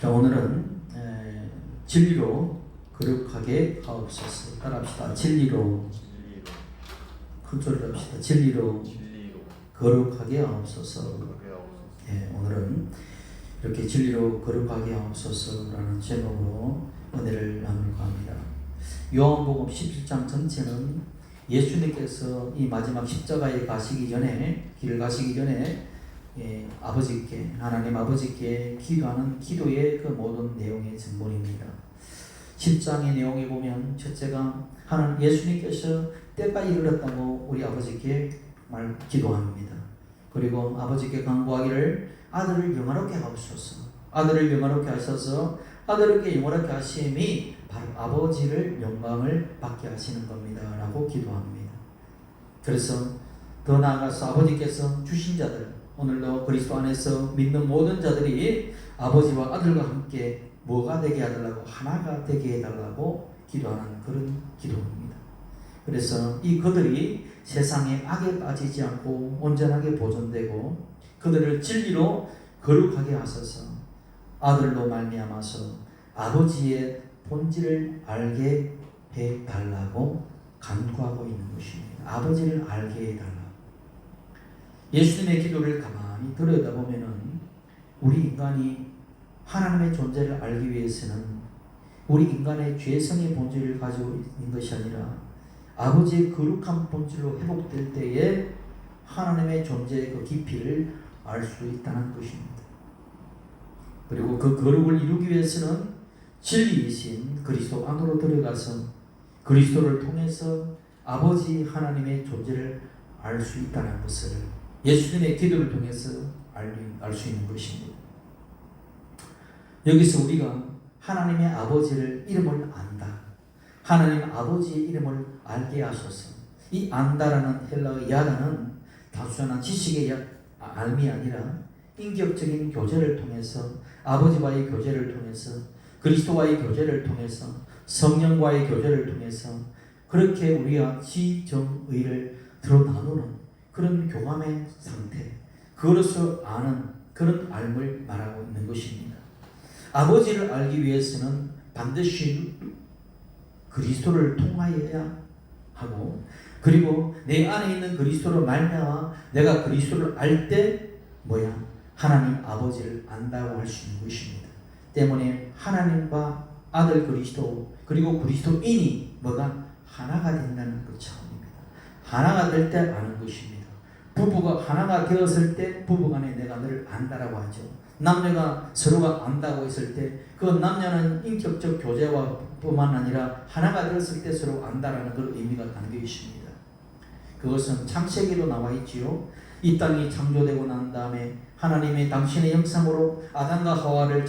자, 오늘은 진리로 거룩하게 하옵소서. 따라합시다. 진리로 큰 소리로 합시다. 진리로 거룩하게 하옵소서. 오늘은 이렇게 진리로 거룩하게 하옵소서라는 제목으로 은혜를 나눌까 합니다. 요한복음 17장 전체는 예수님께서 이 마지막 십자가에 가시기 전에, 길을 가시기 전에 아버지께, 하나님 아버지께 기도하는 기도의 그 모든 내용의 전본입니다. 10장의 내용에 보면 첫째가 하나님 예수님께서 때가 이르렀다고 우리 아버지께 기도합니다. 그리고 아버지께 간구하기를 아들을 영화롭게 하옵소서. 아들을 영화롭게 하셔서 아들에게 영화롭게 하심이 바로 아버지를 영광을 받게 하시는 겁니다 라고 기도합니다. 그래서 더 나아가서 아버지께서 주신 자들, 오늘도 그리스도 안에서 믿는 모든 자들이 아버지와 아들과 함께 뭐가 되게 해달라고, 하나가 되게 해달라고 기도하는 그런 기도입니다. 그래서 이 그들이 세상의 악에 빠지지 않고 온전하게 보존되고 그들을 진리로 거룩하게 하셔서 아들로 말미암아서 아버지의 본질을 알게 해달라고 간구하고 있는 것입니다. 아버지를 알게 해달라고. 예수님의 기도를 가만히 들여다보면은 우리 인간이 하나님의 존재를 알기 위해서는 우리 인간의 죄성의 본질을 가지고 있는 것이 아니라 아버지의 거룩한 본질로 회복될 때에 하나님의 존재의 그 깊이를 알 수 있다는 것입니다. 그리고 그 거룩을 이루기 위해서는 진리이신 그리스도 안으로 들어가서 그리스도를 통해서 아버지 하나님의 존재를 알 수 있다는 것을 예수님의 기도를 통해서 알 수 있는 것입니다. 여기서 우리가 하나님의 아버지를 이름을 안다. 하나님 아버지의 이름을 알게 하소서. 이 안다라는 헬라어 야다는 단순한 지식의 알미 아니라 인격적인 교제를 통해서 아버지와의 교제를 통해서 그리스도와의 교제를 통해서 성령과의 교제를 통해서 그렇게 우리가 지정의를 드러나누는 그런 교감의 상태, 그것을 아는 그런 알을 말하고 있는 것입니다. 아버지를 알기 위해서는 반드시 그리스도를 통하여야 하고, 그리고 내 안에 있는 그리스도로 말미암아 내가 그리스도를 알 때 하나님 아버지를 안다고 할 수 있는 것입니다. 때문에 하나님과 아들 그리스도 그리고 그리스도인이 하나가 된다는 그 차원입니다. 하나가 될 때 아는 것입니다. 부부가 하나가 되었을 때 부부간에 내가 너를 안다라고 하죠. 남녀가 서로가 안다고 했을 때 그 남녀는 인격적 교제와 뿐만 아니라 하나가 되었을 때 서로 안다라는 그런 의미가 담겨 있습니다. 그것은 창세기로 나와 있지요. 이 땅이 창조되고 난 다음에 하나님의 당신의 형상으로 아담과 하와를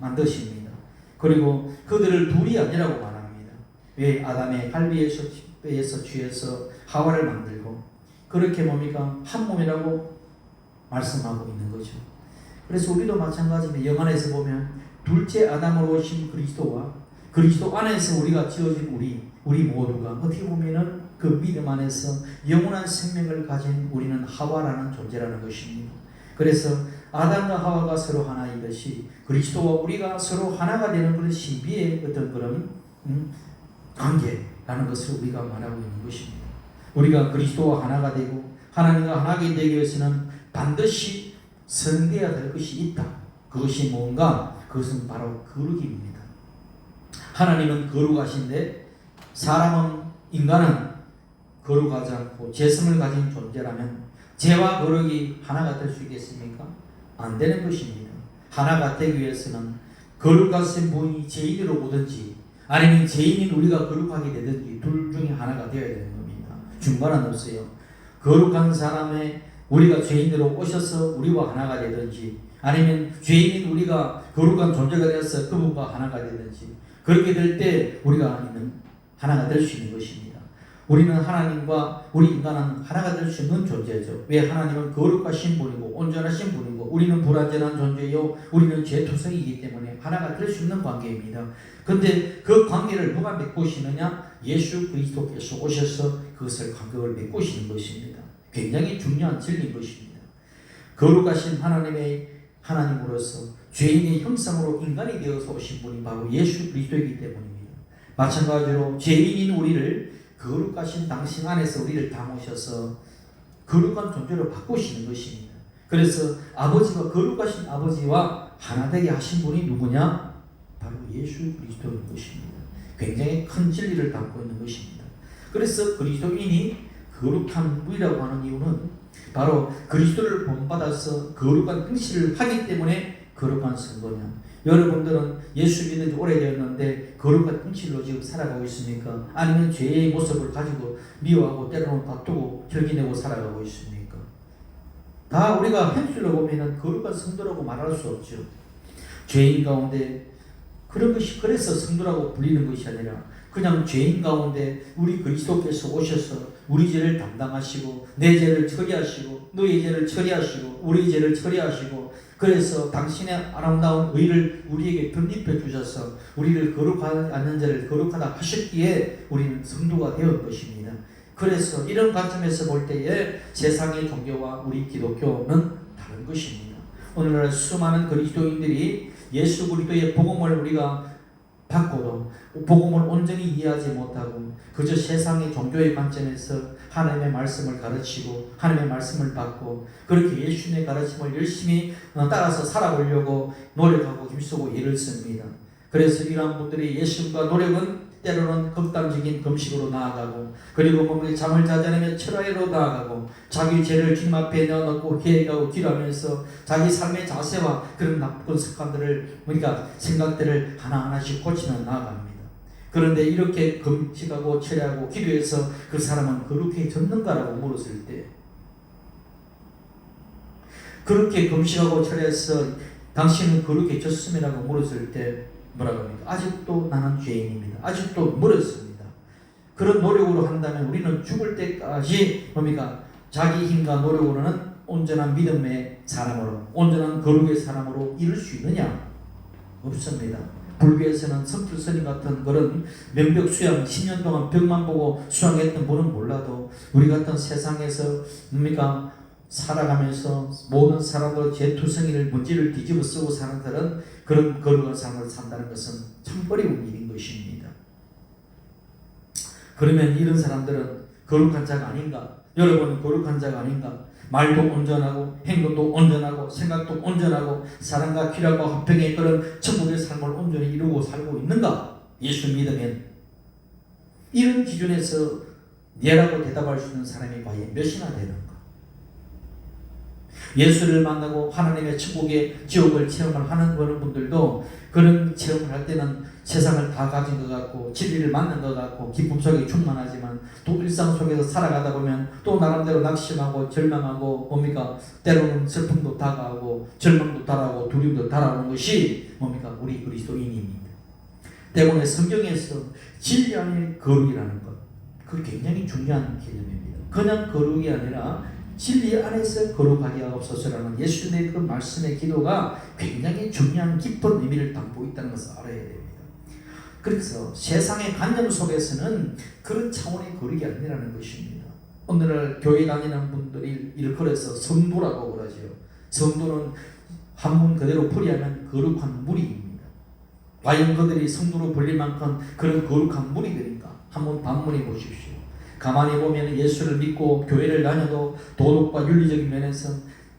만드십니다. 그리고 그들을 둘이 아니라고 말합니다. 왜? 아담의 갈비에서 취해서 하와를 만들고 그렇게 한 몸이라고 말씀하고 있는 거죠. 그래서 우리도 마찬가지입니다. 영안에서 보면 둘째 아담으로 오신 그리스도와 그리스도 안에서 우리가 지어진 우리 모두가 어떻게 보면은 그 믿음 안에서 영원한 생명을 가진 우리는 하와라는 존재라는 것입니다. 그래서 아담과 하와가 서로 하나이듯이 그리스도와 우리가 서로 하나가 되는 그런 신비의 어떤 그런 관계라는 것을 우리가 말하고 있는 것입니다. 우리가 그리스도와 하나가 되고 하나님과 하나가 되기 위해서는 반드시 성되어야 될 것이 있다. 그것이 뭔가? 그것은 바로 거룩입니다. 하나님은 거룩하신데 인간은 거룩하지 않고 죄성을 가진 존재라면 죄와 거룩이 하나가 될 수 있겠습니까? 안 되는 것입니다. 하나가 되기 위해서는 거룩하신 분이 죄인으로 오든지 아니면 죄인인 우리가 거룩하게 되든지 둘 중에 하나가 되어야 되는 겁니다. 중간은 없어요. 거룩한 사람의 우리가 죄인으로 오셔서 우리와 하나가 되든지 아니면 죄인인 우리가 거룩한 존재가 되어서 그분과 하나가 되든지 그렇게 될 때 우리가 하나가 될 수 있는 것입니다. 우리는 하나님과 우리 인간은 하나가 될 수 있는 존재죠. 왜? 하나님은 거룩하신 분이고 온전하신 분이고 우리는 불완전한 존재요 우리는 죄투성이기 때문에 하나가 될 수 있는 관계입니다. 근데 그 관계를 누가 메꾸시느냐? 예수 그리스도께서 오셔서 그것을 관계를 메꾸시는 것입니다. 굉장히 중요한 진리인 것입니다. 거룩하신 하나님으로서 죄인의 형상으로 인간이 되어서 오신 분이 바로 예수 그리스도이기 때문입니다. 마찬가지로 죄인인 우리를 거룩하신 당신 안에서 우리를 담으셔서 거룩한 존재로 바꾸시는 것입니다. 그래서 아버지와 거룩하신 아버지와 하나 되게 하신 분이 누구냐? 바로 예수 그리스도인 것입니다. 굉장히 큰 진리를 담고 있는 것입니다. 그래서 그리스도인이 거룩한 분이라고 하는 이유는 바로 그리스도를 본받아서 거룩한 행실을 하기 때문에 거룩한 성도냐. 여러분들은 예수 믿은 지 오래되었는데 거룩한 행실로 지금 살아가고 있습니까? 아니면 죄의 모습을 가지고 미워하고 때로는 다투고 혈기내고 살아가고 있습니까? 다 우리가 행실로 보면 거룩한 성도라고 말할 수 없죠. 죄인 가운데 그런 것이 그래서 성도라고 불리는 것이 아니라 그냥 죄인 가운데 우리 그리스도께서 오셔서 우리 죄를 담당하시고 내 죄를 처리하시고 너의 죄를 처리하시고 우리 죄를 처리하시고 그래서 당신의 아름다운 의를 우리에게 편입해 주셔서 우리를 거룩하지 않는 자를 거룩하다 하셨기에 우리는 성도가 되었 것입니다. 그래서 이런 관점에서 볼 때에 세상의 종교와 우리 기독교는 다른 것입니다. 오늘날 수많은 그리스도인들이 예수 그리스도의 복음을 우리가 받고도 복음을 온전히 이해하지 못하고 그저 세상의 종교의 관점에서 하나님의 말씀을 가르치고 하나님의 말씀을 받고 그렇게 예수님의 가르침을 열심히 따라서 살아보려고 노력하고 힘쓰고 애를 씁니다. 그래서 이러한 분들이 예수님과 노력은 때로는 극단적인 금식으로 나아가고 그리고 몸에 잠을 자지 않으면 철회로 나아가고 자기 죄를 주님 앞에 내어놓고 회개하고 기도하면서 자기 삶의 자세와 그런 나쁜 습관들을 우리가 생각들을 하나하나씩 고치며 나아갑니다. 그런데 이렇게 금식하고 철회하고 기도해서 그 사람은 거룩해졌는가라고 물었을 때 그렇게 금식하고 철회해서 당신은 거룩해졌음이라고 물었을 때 뭐라고 합니까? 아직도 나는 죄인입니다. 아직도 멀었습니다. 그런 노력으로 한다면 우리는 죽을 때까지 뭡니까? 자기 힘과 노력으로는 온전한 믿음의 사람으로 온전한 거룩의 사람으로 이룰 수 있느냐? 없습니다. 불교에서는 성필 스님 같은 그런 명벽 수양 10년 동안 벽만 보고 수양했던 분은 몰라도 우리 같은 세상에서 뭡니까? 살아가면서 모든 사람으로 죄투성이를 문제를 뒤집어 쓰고 사는 사람은 그런 거룩한 삶을 산다는 것은 참 어려운 일인 것입니다. 그러면 이런 사람들은 거룩한 자가 아닌가? 여러분은 거룩한 자가 아닌가? 말도 온전하고 행동도 온전하고 생각도 온전하고 사랑과 귀락과 화평의 그런 천국의 삶을 온전히 이루고 살고 있는가? 예수 믿으면 이런 기준에서 네라고 대답할 수 있는 사람이 과연 몇이나 되는가? 예수를 만나고 하나님의 천국의 지옥을 체험을 하는 그런 분들도 그런 체험을 할 때는 세상을 다 가진 것 같고 진리를 만난 것 같고 기쁨 속에 충만하지만 또 일상 속에서 살아가다 보면 또 나름대로 낙심하고 절망하고 뭡니까? 때로는 슬픔도 다가오고 절망도 다가오고 두려움도 다가오는 것이 뭡니까? 우리 그리스도인입니다. 때문에 성경에서 진리 안에 거룩이라는 것, 그 굉장히 중요한 개념입니다. 그냥 거룩이 아니라 진리 안에서 거룩하게 하옵소서라는 예수님의 그 말씀의 기도가 굉장히 중요한 깊은 의미를 담고 있다는 것을 알아야 됩니다. 그래서 세상의 관념 속에서는 그런 차원의 거룩이 아니라는 것입니다. 오늘날 교회 다니는 분들이 일컬어서 성도라고 그러죠. 성도는 한문 그대로 풀이하면 거룩한 무리입니다. 과연 그들이 성도로 불릴 만큼 그런 거룩한 무리들인가? 한번 반문해 보십시오. 가만히 보면 예수를 믿고 교회를 다녀도 도덕과 윤리적인 면에서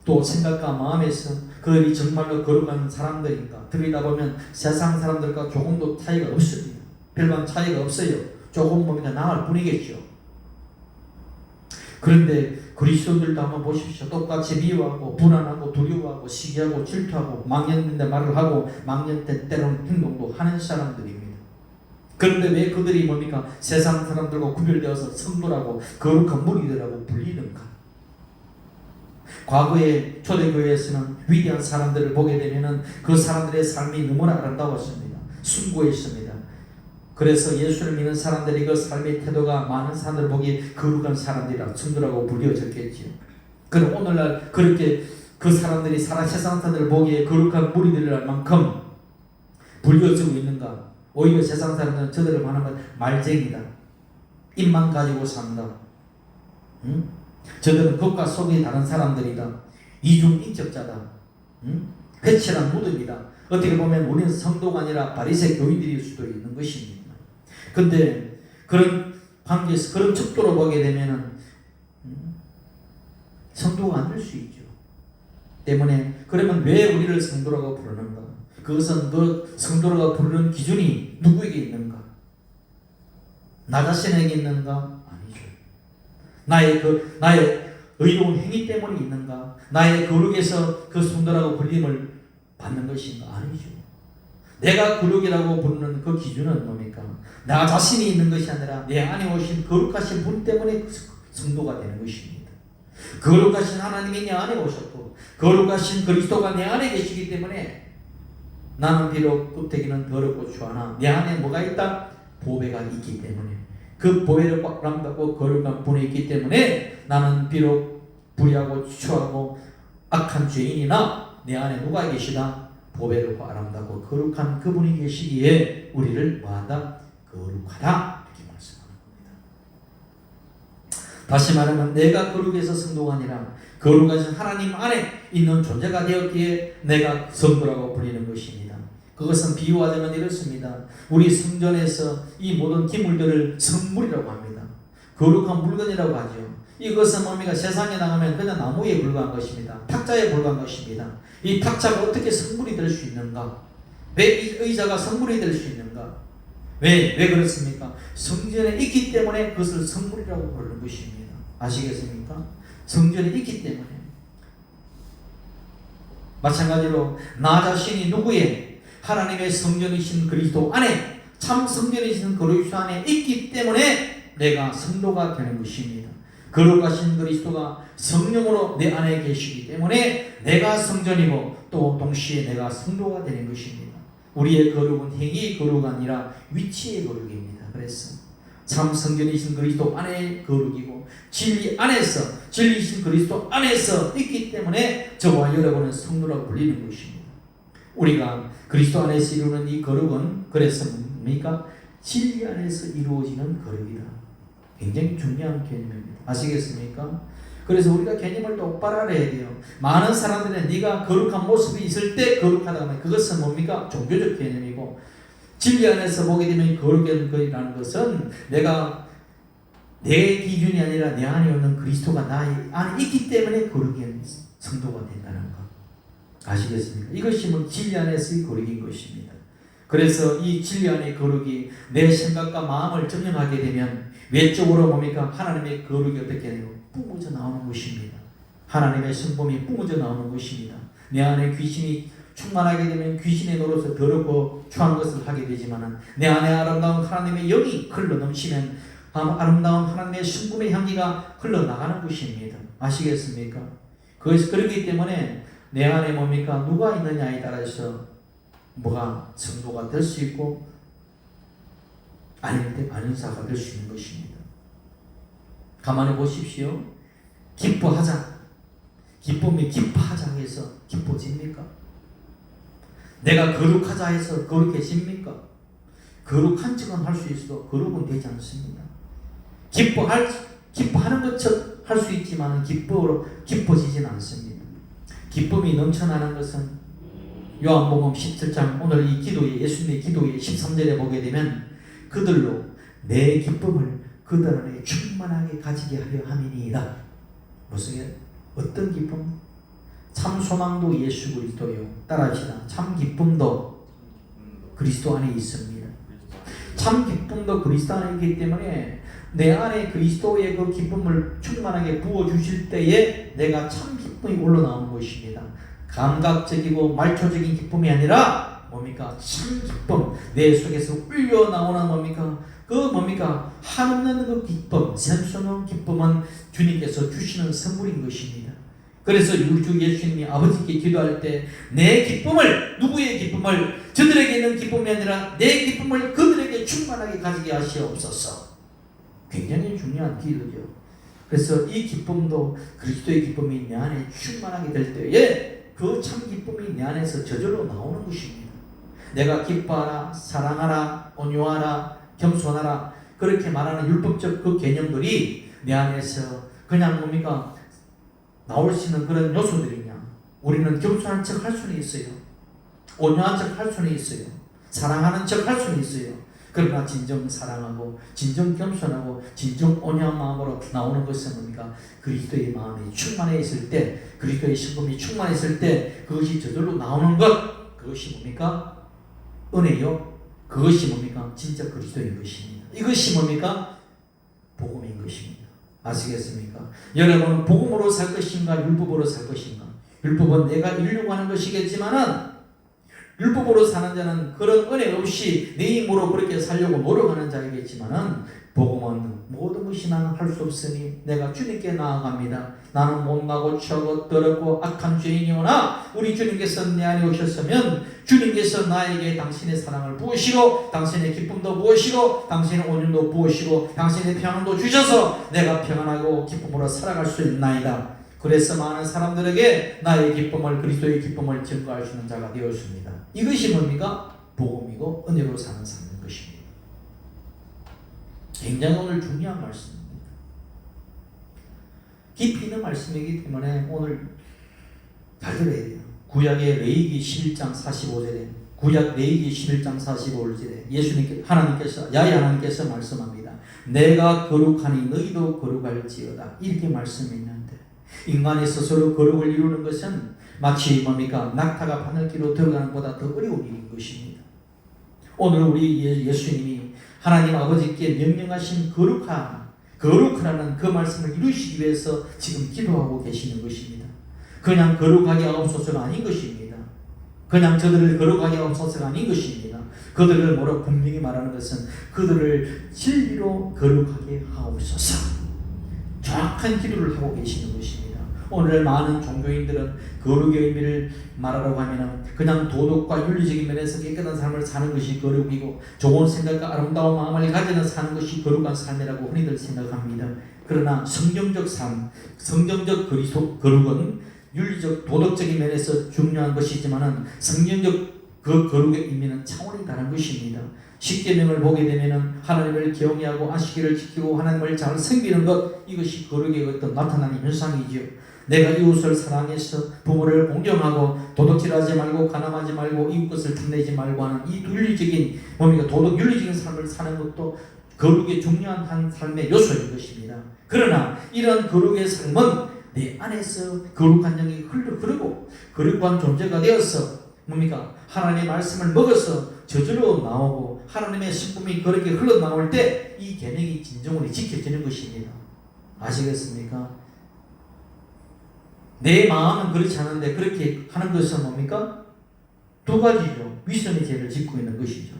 또 생각과 마음에서 그들이 정말로 거룩한 사람들인가 들여다보면 세상 사람들과 조금도 차이가 없습니다. 별반 차이가 없어요. 조금 보면 나을 뿐이겠죠. 그런데 그리스도인들도 한번 보십시오. 똑같이 미워하고 불안하고 두려워하고 시기하고 질투하고 망령된 말을 하고 망령된 때로는 행동도 하는 사람들입니다. 그런데 왜 그들이 뭡니까? 세상 사람들과 구별되어서 성도라고 거룩한 무리들하고 불리는가? 과거에 초대교회에서는 위대한 사람들을 보게 되면은 그 사람들의 삶이 너무나 아름다웠습니다. 숭고했습니다. 그래서 예수를 믿는 사람들이 그 삶의 태도가 많은 사람들을 보기에 거룩한 사람들이라 성도라고 불려졌겠지요. 그럼 오늘날 그렇게 그 사람들이 세상 사람들을 보기에 거룩한 무리들이랄 만큼 불려지고 있는가? 오히려 세상 사람들은 저들을 말하면 말쟁이다. 입만 가지고 산다. 저들은 겉과 속이 다른 사람들이다. 이중인격자다. 회칠한 무덤이다. 어떻게 보면 우리는 성도가 아니라 바리새 교인들일 수도 있는 것입니다. 근데 그런 관계에서 그런 척도로 보게 되면은 성도가 안 될 수 있죠. 때문에 그러면 왜 우리를 성도라고 부르는가? 그것은 그 성도라고 부르는 기준이 누구에게 있는가? 나 자신에게 있는가? 아니죠. 나의 의로운 행위 때문에 있는가? 나의 거룩에서 그 성도라고 불림을 받는 것인가? 아니죠. 내가 거룩이라고 부르는 그 기준은 뭡니까? 나 자신이 있는 것이 아니라 내 안에 오신 거룩하신 분 때문에 성도가 되는 것입니다. 거룩하신 하나님이 내 안에 오셨고 거룩하신 그리스도가 내 안에 계시기 때문에 나는 비록 껍데기는 더럽고 추하나 내 안에 뭐가 있다? 보배가 있기 때문에 그 보배를 아름답고 거룩한 분이 있기 때문에 나는 비록 불의하고 추하고 악한 죄인이나 내 안에 누가 계시다? 보배롭고 아름답고 거룩한 그분이 계시기에 우리를 뭐하다? 거룩하다 이렇게 말씀하는 겁니다. 다시 말하면 내가 거룩해서 성도가 아니라 거룩하신 하나님 안에 있는 존재가 되었기에 내가 성도라고 불리는 것입니다. 그것은 비유하자면 이렇습니다. 우리 성전에서 이 모든 기물들을 성물이라고 합니다. 거룩한 물건이라고 하죠. 이것은 뭡니까? 세상에 나가면 그냥 나무에 불과한 것입니다. 탁자에 불과한 것입니다. 이 탁자가 어떻게 성물이 될 수 있는가? 왜 이 의자가 성물이 될 수 있는가? 왜 그렇습니까? 성전에 있기 때문에 그것을 성물이라고 부르는 것입니다. 아시겠습니까? 성전에 있기 때문에. 마찬가지로 나 자신이 누구의 하나님의 성전이신 그리스도 안에 참 성전이신 그리스도 안에 있기 때문에 내가 성도가 되는 것입니다. 거룩하신 그리스도가 성령으로 내 안에 계시기 때문에 내가 성전이고 또 동시에 내가 성도가 되는 것입니다. 우리의 거룩은 행위의 거룩이 아니라 위치의 거룩입니다. 그래서 참 성전이신 그리스도 안에 거룩이고 진리 안에서 진리이신 그리스도 안에서 있기 때문에 저와 여러분은 성도라고 불리는 것입니다. 우리가 그리스도 안에서 이루는 이 거룩은 그래서 뭡니까? 진리 안에서 이루어지는 거룩이다. 굉장히 중요한 개념입니다. 아시겠습니까? 그래서 우리가 개념을 똑바로 알아야 돼요. 많은 사람들은 네가 거룩한 모습이 있을 때 거룩하다고 하면 그것은 뭡니까? 종교적 개념이고 진리 안에서 보게 되면 거룩이라는 것은 내가 내 기준이 아니라 내 안에 있는 그리스도가 나의 안에 있기 때문에 거룩이 성도가 된다는 것. 아시겠습니까? 이것이 뭐 진리 안에서의 거룩인 것입니다. 그래서 이 진리 안의 거룩이 내 생각과 마음을 점령하게 되면 외적으로 뭡니까? 하나님의 거룩이 어떻게 되고 뿜어져 나오는 것입니다. 하나님의 성품이 뿜어져 나오는 것입니다. 내 안에 귀신이 충만하게 되면 귀신의 노릇을 더럽고 추한 것을 하게 되지만 내 안에 아름다운 하나님의 영이 흘러넘치면 아름다운 하나님의 성품의 향기가 흘러나가는 것입니다. 아시겠습니까? 그렇기 때문에 내 안에 뭡니까? 누가 있느냐에 따라서 뭐가 성도가 될 수 있고 아닌 자가 될 수 있는 것입니다. 가만히 보십시오. 기뻐하자. 기쁨이 기뻐하자 해서 기뻐집니까? 내가 거룩하자 해서 거룩해집니까? 거룩한 척은 할 수 있어도 거룩은 되지 않습니다. 기뻐하는 것처럼 할 수 있지만 기뻐지진 않습니다. 기쁨이 넘쳐나는 것은 요한복음 17장 오늘 이 기도에 예수님의 기도에 13절에 보게 되면 그들로 내 기쁨을 그들 안에 충만하게 가지게 하려 함이니이다. 무슨 어떤 기쁨? 참 소망도 예수 그리스도요. 따라합시다. 참 기쁨도 그리스도 안에 있습니다. 참 기쁨도 그리스도 안에 있기 때문에 내 안에 그리스도의 그 기쁨을 충만하게 부어주실 때에 내가 참 기쁨이 올라나오는 것입니다. 감각적이고 말초적인 기쁨이 아니라 뭡니까? 참 기쁨. 내 속에서 울려 나오는 뭡니까? 한없는 그 기쁨, 샘솟는 기쁨은 주님께서 주시는 선물인 것입니다. 그래서 우리 주 예수님이 아버지께 기도할 때 내 기쁨을, 누구의 기쁨을, 저들에게 있는 기쁨이 아니라 내 기쁨을 그들에게 충만하게 가지게 하시옵소서. 굉장히 중요한 기도죠. 그래서 이 기쁨도 그리스도의 기쁨이 내 안에 충만하게 될 때에 그 참 기쁨이 내 안에서 저절로 나오는 것입니다. 내가 기뻐하라, 사랑하라, 온유하라, 겸손하라 그렇게 말하는 율법적 그 개념들이 내 안에서 그냥 뭡니까? 나올 수 있는 그런 요소들이냐? 우리는 겸손한 척 할 수는 있어요. 온유한 척 할 수는 있어요. 사랑하는 척 할 수는 있어요. 그러나 진정 사랑하고 진정 겸손하고 진정 온유한 마음으로 나오는 것은 뭡니까? 그리스도의 마음이 충만해 있을 때, 그리스도의 신금이 충만했을 때 그것이 저절로 나오는 것, 그것이 뭡니까? 은혜요. 그것이 뭡니까? 진짜 그리스도인 것입니다. 이것이 뭡니까? 복음인 것입니다. 아시겠습니까? 여러분은 복음으로 살 것인가 율법으로 살 것인가? 율법은 내가 이루려고 하는 것이겠지만은 율법으로 사는 자는 그런 은혜 없이 내 힘으로 그렇게 살려고 노력하는 자이겠지만은 복음은 모든 것이 나는 할 수 없으니 내가 주님께 나아갑니다. 나는 못나고 추하고 더럽고 악한 죄인이오나 우리 주님께서 내 안에 오셨으면 주님께서 나에게 당신의 사랑을 부으시고 당신의 기쁨도 부으시고 당신의 온유도 부으시고 당신의 평안도 주셔서 내가 평안하고 기쁨으로 살아갈 수 있나이다. 그래서 많은 사람들에게 나의 기쁨을, 그리스도의 기쁨을 증거할 수 있는 자가 되었습니다. 이것이 뭡니까? 복음이고 은혜로 사는 삶인 것입니다. 굉장히 오늘 중요한 말씀입니다. 깊이 있는 말씀이기 때문에 오늘 잘 들어야 돼요. 구약의 레위기 11장 45절에 구약 레위기 11장 45절에 예수님께 야훼 하나님께서 말씀합니다. 내가 거룩하니 너희도 거룩할지어다. 이렇게 말씀했는데 인간이 스스로 거룩을 이루는 것은 마치 뭡니까? 낙타가 바늘기로 들어가는 것보다 더 어려운 일인 것입니다. 오늘 우리 예수님이 하나님 아버지께 명령하신 거룩하라는 그 말씀을 이루시기 위해서 지금 기도하고 계시는 것입니다. 그냥 거룩하게 하옵소서가 아닌 것입니다. 그냥 저들을 거룩하게 하옵소서가 아닌 것입니다. 그들을 뭐라고 분명히 말하는 것은 그들을 진리로 거룩하게 하옵소서. 정확한 기도를 하고 계시는 것입니다. 오늘 많은 종교인들은 거룩의 의미를 말하라고 하면 그냥 도덕과 윤리적인 면에서 깨끗한 삶을 사는 것이 거룩이고 좋은 생각과 아름다운 마음을 가지는 사는 것이 거룩한 삶이라고 흔히들 생각합니다. 그러나 성경적 삶, 성경적 거룩은 윤리적 도덕적인 면에서 중요한 것이지만은 성경적 그 거룩의 의미는 차원이 다른 것입니다. 십계명을 보게 되면은 하나님을 경외하고 안식일을 지키고 하나님을 잘 섬기는 것, 이것이 거룩의 어떤 나타나는 현상이지요. 내가 이웃을 사랑해서 부모를 공경하고 도둑질하지 말고 가늠하지 말고 이웃 것을 탐내지 말고 하는 이 윤리적인 뭡니까? 도덕 윤리적인 삶을 사는 것도 거룩의 중요한 한 삶의 요소인 것입니다. 그러나 이런 거룩의 삶은 내 안에서 거룩한 영이 흐르고 거룩한 존재가 되어서 뭡니까? 하나님의 말씀을 먹어서 저절로 나오고 하나님의 성품이 그렇게 흘러나올 때 이 계명이 진정으로 지켜지는 것입니다. 아시겠습니까? 내 마음은 그렇지 않은데 그렇게 하는 것은 뭡니까? 두 가지죠. 위선의 죄를 짓고 있는 것이죠.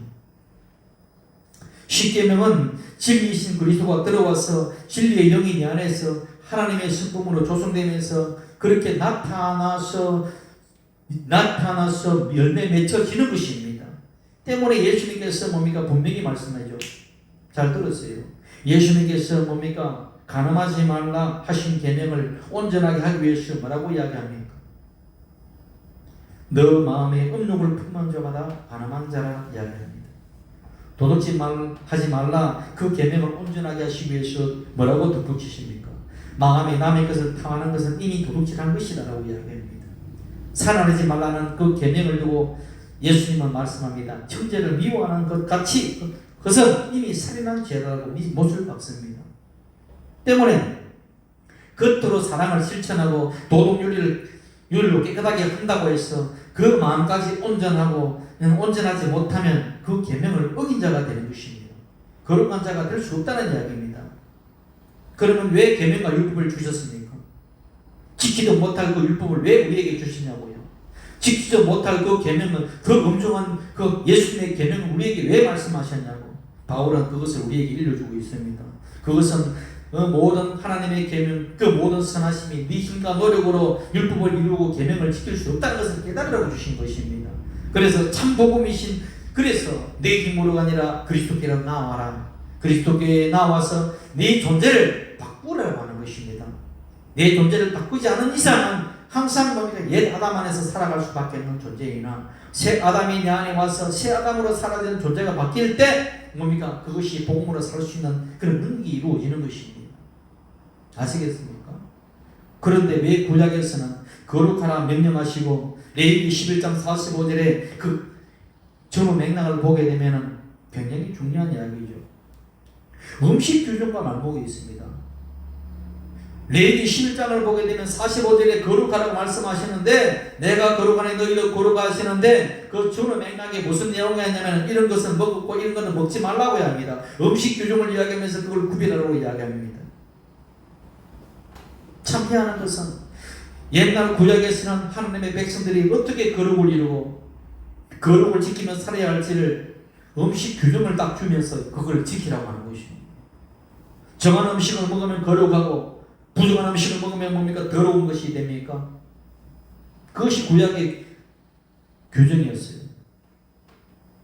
십계명은 진리이신 그리스도가 들어와서 진리의 영이 내 안에서 하나님의 성품으로 조성되면서 그렇게 나타나서 열매 맺혀지는 것입니다. 때문에 예수님께서 뭡니까? 분명히 말씀하죠. 잘 들었어요. 예수님께서 뭡니까? 가늠하지 말라 하신 계명을 온전하게 하기 위해서 뭐라고 이야기합니까? 너 마음에 음욕을 품는 자마다 가늠한 자라 이야기합니다. 도둑질 하지 말라 그 계명을 온전하게 하시기 위해서 뭐라고 덧붙이십니까? 마음에 남의 것을 탐하는 것은 이미 도둑질한 것이다라고 이야기합니다. 살아내지 말라는 그 계명을 두고 예수님은 말씀합니다. 형제를 미워하는 것 같이 그것은 이미 살인한 죄라고 못을 박습니다. 때문에 겉으로 사랑을 실천하고 도덕윤리로 깨끗하게 한다고 해서 그 마음까지 온전하고 온전하지 못하면 그 계명을 어긴 자가 되는 것입니다. 거룩한 자가 될 수 없다는 이야기입니다. 그러면 왜 계명과 율법을 주셨습니까? 지키도 못할 그 율법을 왜 우리에게 주시냐고요? 지키도 못할 그 계명은 그 엄중한 그 예수님의 계명을 우리에게 왜 말씀하셨냐고. 바울은 그것을 우리에게 일러주고 있습니다. 그것은 모든 하나님의 계명, 그 모든 선하심이 네 힘과 노력으로 율법을 이루고 계명을 지킬 수 없다는 것을 깨달으라고 주신 것입니다. 그래서 참 복음이신, 그래서 내 힘으로가 아니라 그리스도께로 나와라. 그리스도께 나와서 네 존재를 바꾸라고 하는 것입니다. 내 존재를 바꾸지 않은 이상은 항상 뭡니까? 옛 아담 안에서 살아갈 수밖에 없는 존재이나 새 아담이 내 안에 와서 새 아담으로 살아가는 존재가 바뀔 때 뭡니까? 그것이 복음으로 살 수 있는 그런 능력이 이루어지는 것입니다. 아시겠습니까? 그런데 왜 구약에서는 거룩하라 명령하시고 레위기 11장 45절에 그 전후 맥락을 보게 되면 굉장히 중요한 이야기죠. 음식 규정과 말복이 있습니다. 레위기 11장을 보게 되면 45절에 거룩하라고 말씀하시는데 내가 거룩하니 너희도 거룩하시는데 그 전후 맥락에 무슨 내용이 있냐면 이런 것은 먹고 이런 것은 먹지 말라고 합니다. 음식 규정을 이야기하면서 그걸 구별하라고 이야기합니다. 참 희한한 것은 옛날 구약에서는 하나님의 백성들이 어떻게 거룩을 이루고 거룩을 지키며 살아야 할지를 음식 규정을 딱 주면서 그걸 지키라고 하는 것입니다. 정한 음식을 먹으면 거룩하고 부정한 음식을 먹으면 뭡니까? 더러운 것이 됩니까? 그것이 구약의 규정이었어요.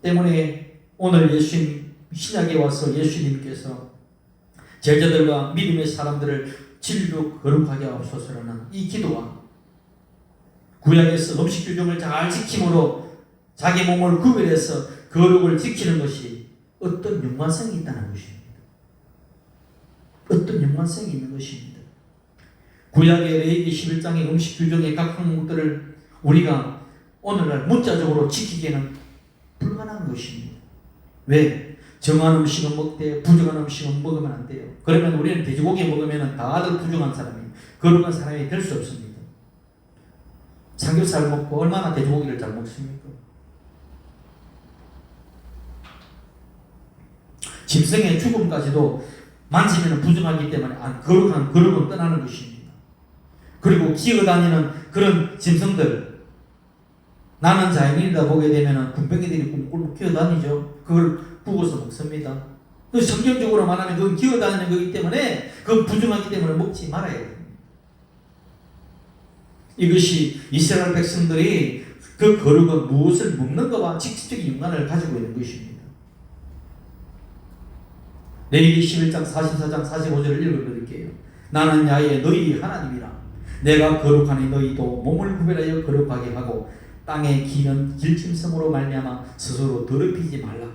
때문에 오늘 예수님 신약에 와서 예수님께서 제자들과 믿음의 사람들을 진리로 거룩하게 하옵소서라는 이 기도와 구약에서 음식 규정을 잘 지킴으로 자기 몸을 구별해서 거룩을 지키는 것이 어떤 연관성이 있다는 것입니다. 어떤 연관성이 있는 것입니다. 구약의 레위기 11장의 음식 규정의 각 항목들을 우리가 오늘날 문자적으로 지키기에는 불가능한 것입니다. 왜? 정한 음식은 먹되 부정한 음식은 먹으면 안 돼요. 그러면 우리는 돼지고기 먹으면 다들 부정한 사람이에요. 거룩한 사람이 될 수 없습니다. 삼겹살 먹고 얼마나 돼지고기를 잘 먹습니까? 짐승의 죽음까지도 만지면 부정하기 때문에 거룩은 떠나는 것입니다. 그리고 기어다니는 그런 짐승들, 나는 자연인이다 보게 되면 군뱅이들이 꿀꿀 기어다니죠. 그걸 구워서 먹습니다. 성경적으로 말하면 그건 기어다니는 거기 때문에 그건 부정하기 때문에 먹지 말아야 됩니다. 이것이 이스라엘 백성들이 그 거룩은 무엇을 먹는 것과 직접적인 연관을 가지고 있는 것입니다. 레위기 11장 44장 45절을 읽어드릴게요. 나는 야훼 너희 하나님이라. 내가 거룩하니 너희도 몸을 구별하여 거룩하게 하고 땅에 기는 길짐승으로 말미암아 스스로 더럽히지 말라.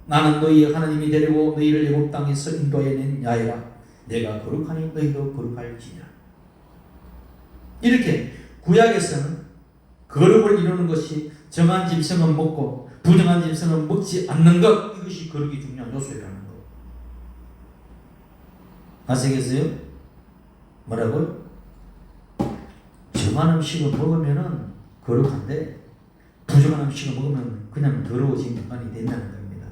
나는 너희의 하나님이 되려고 너희를 애굽 땅에서 인도하여 낸 야훼라. 내가 거룩하니 너희도 거룩할지니라. 이렇게 구약에서는 거룩을 이루는 것이 정한 짐승은 먹고 부정한 짐승은 먹지 않는 것, 이것이 거룩이 중요한 요소라는 것. 아시겠어요? 뭐라고요? 정한 음식을 먹으면 거룩한데 부정한 음식을 먹으면 그냥 더러워진 인간이 된다는 겁니다.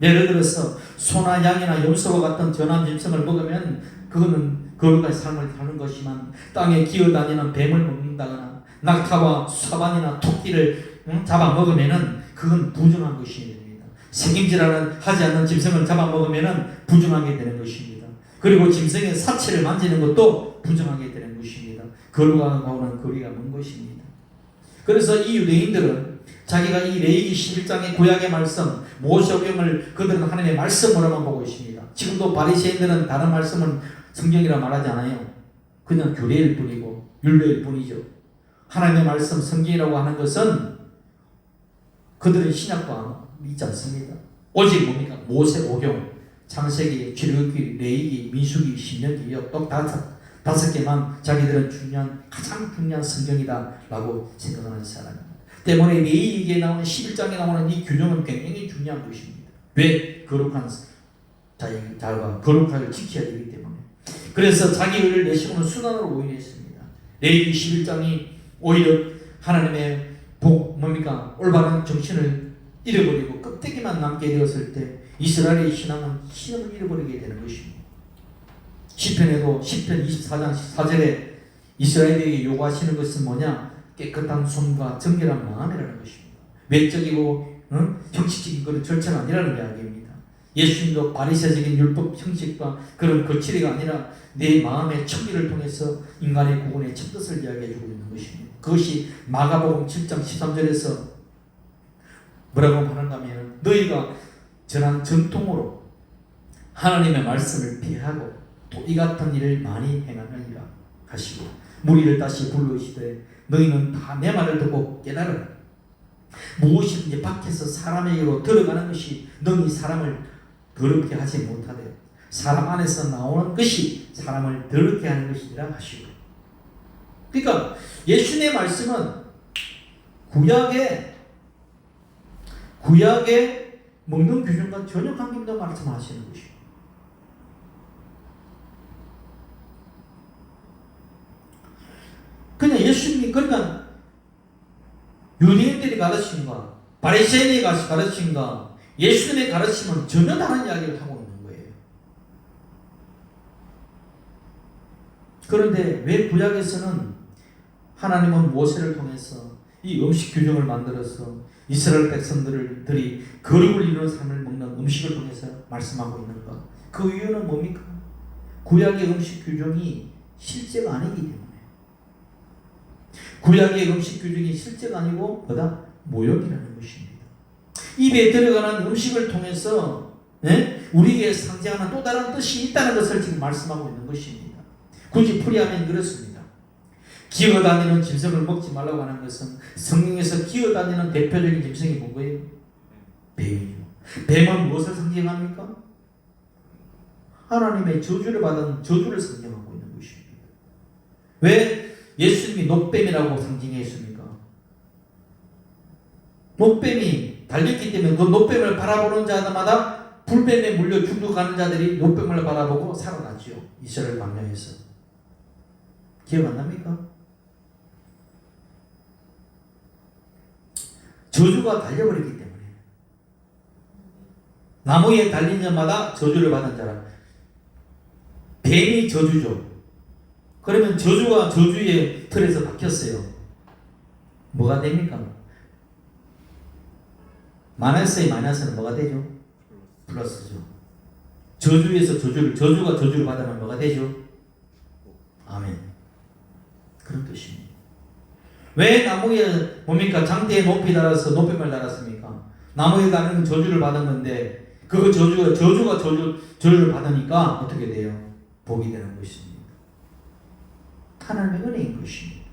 예를 들어서 소나 양이나 염소와 같은 정한 짐승을 먹으면 그거는 거룩한 삶을 사는 것이만 땅에 기어다니는 뱀을 먹는다거나 낙타와 사반이나 토끼를 잡아먹으면 그건 부정한 것이 됩니다. 하지 않는 짐승을 잡아먹으면 부정하게 되는 것입니다. 그리고 짐승의 사체를 만지는 것도 부정하게 되는 것입니다. 거룩하고는 거리가 먼 것입니다. 그래서 이 유대인들은 자기가 이 레위기 11장의 구약의 말씀, 모세오경을 그들은 하나님의 말씀으로만 보고 있습니다. 지금도 바리새인들은 다른 말씀은 성경이라 말하지 않아요. 그냥 규례일 뿐이고 율례일 뿐이죠. 하나님의 말씀, 성경이라고 하는 것은 그들은 신약과 믿지 않습니다. 오직 뭡니까? 모세오경, 창세기, 출애굽기, 레위기, 민수기, 신명기, 역 다섯 개만 자기들은 가장 중요한 성경이다라고 생각하는 사람입니다. 때문에 레위기에 나오는 11장에 나오는 이 규정은 굉장히 중요한 것입니다. 왜? 거룩한 자가 거룩하게 지켜야 되기 때문에. 그래서 자기 의를 내세우는 수단으로 오인했습니다. 레위기 11장이 오히려 하나님의 올바른 정신을 잃어버리고 껍데기만 남게 되었을 때 이스라엘의 신앙은 신음을 잃어버리게 되는 것입니다. 시편에도 시편 24장 14절에 이스라엘에게 요구하시는 것은 뭐냐? 깨끗한 손과 정결한 마음이라는 것입니다. 외적이고 형식적인 그런 절차가 아니라는 이야기입니다. 예수님도 바리새적인 율법 형식과 그런 거칠이가 아니라 내 마음의 청기를 통해서 인간의 구원의 첫 뜻을 이야기해주고 있는 것입니다. 그것이 마가복음 7장 13절에서 뭐라고 하는가 하면 너희가 전한 전통으로 하나님의 말씀을 피하고 또 이 같은 일을 많이 행하느니라 하시고 무리를 다시 불러시되 너희는 다 내 말을 듣고 깨달으라. 무엇이든지 밖에서 사람에게로 들어가는 것이 너희 사람을 더럽게 하지 못하되 사람 안에서 나오는 것이 사람을 더럽게 하는 것이라 하시고 그러니까 예수님의 말씀은 구약의 먹는 규정과 전혀 관계없는 말씀하시는 것이요. 그냥 예수님이 그러니까 유대인들이 가르친과 바리새인이 가르친과 예수님의 가르침은 전혀 다른 이야기를 하고 있는 거예요. 그런데 왜 구약에서는 하나님은 모세를 통해서 이 음식 규정을 만들어서 이스라엘 백성들이 거룩을 이루는 삶을 먹는 음식을 통해서 말씀하고 있는가? 그 이유는 뭡니까? 구약의 음식 규정이 실제가 아니기 때문에. 구약의 음식 규정이 실제가 아니고 뭐다? 모욕이라는 것입니다. 입에 들어가는 음식을 통해서 우리에게 상징하는 또 다른 뜻이 있다는 것을 지금 말씀하고 있는 것입니다. 굳이 풀이하면 그렇습니다. 기어다니는 짐승을 먹지 말라고 하는 것은 성경에서 기어다니는 대표적인 짐승이 뭐예요? 뱀이죠. 뱀은 무엇을 상징합니까? 하나님의 저주를 받은 저주를 상징하고 있는 것입니다. 왜 예수님이 녹뱀이라고 상징했습니까? 녹뱀이 달렸기 때문에 그 녹뱀을 바라보는 자마다 불뱀에 물려 죽어가는 자들이 녹뱀을 바라보고 살아났죠. 이스라엘 광야에서. 기억 안 납니까? 저주가 달려버리기 때문에 나무에 달린 자마다 저주를 받은 자라. 뱀이 저주죠. 그러면 저주가 저주의 틀에서 박혔어요. 뭐가 됩니까? 마이너스의 마이너스는 뭐가 되죠? 플러스죠. 저주에서 저주가 저주를 받으면 뭐가 되죠? 아멘. 그런 뜻입니다. 왜 나무에 뭡니까? 장대에 높이 달아서 높임을 달았습니까? 나무에 달는 저주를 받은 건데 그 저주가 저주를 받으니까 어떻게 돼요? 복이 되는 것입니다. 하나님의 은혜인 것입니다.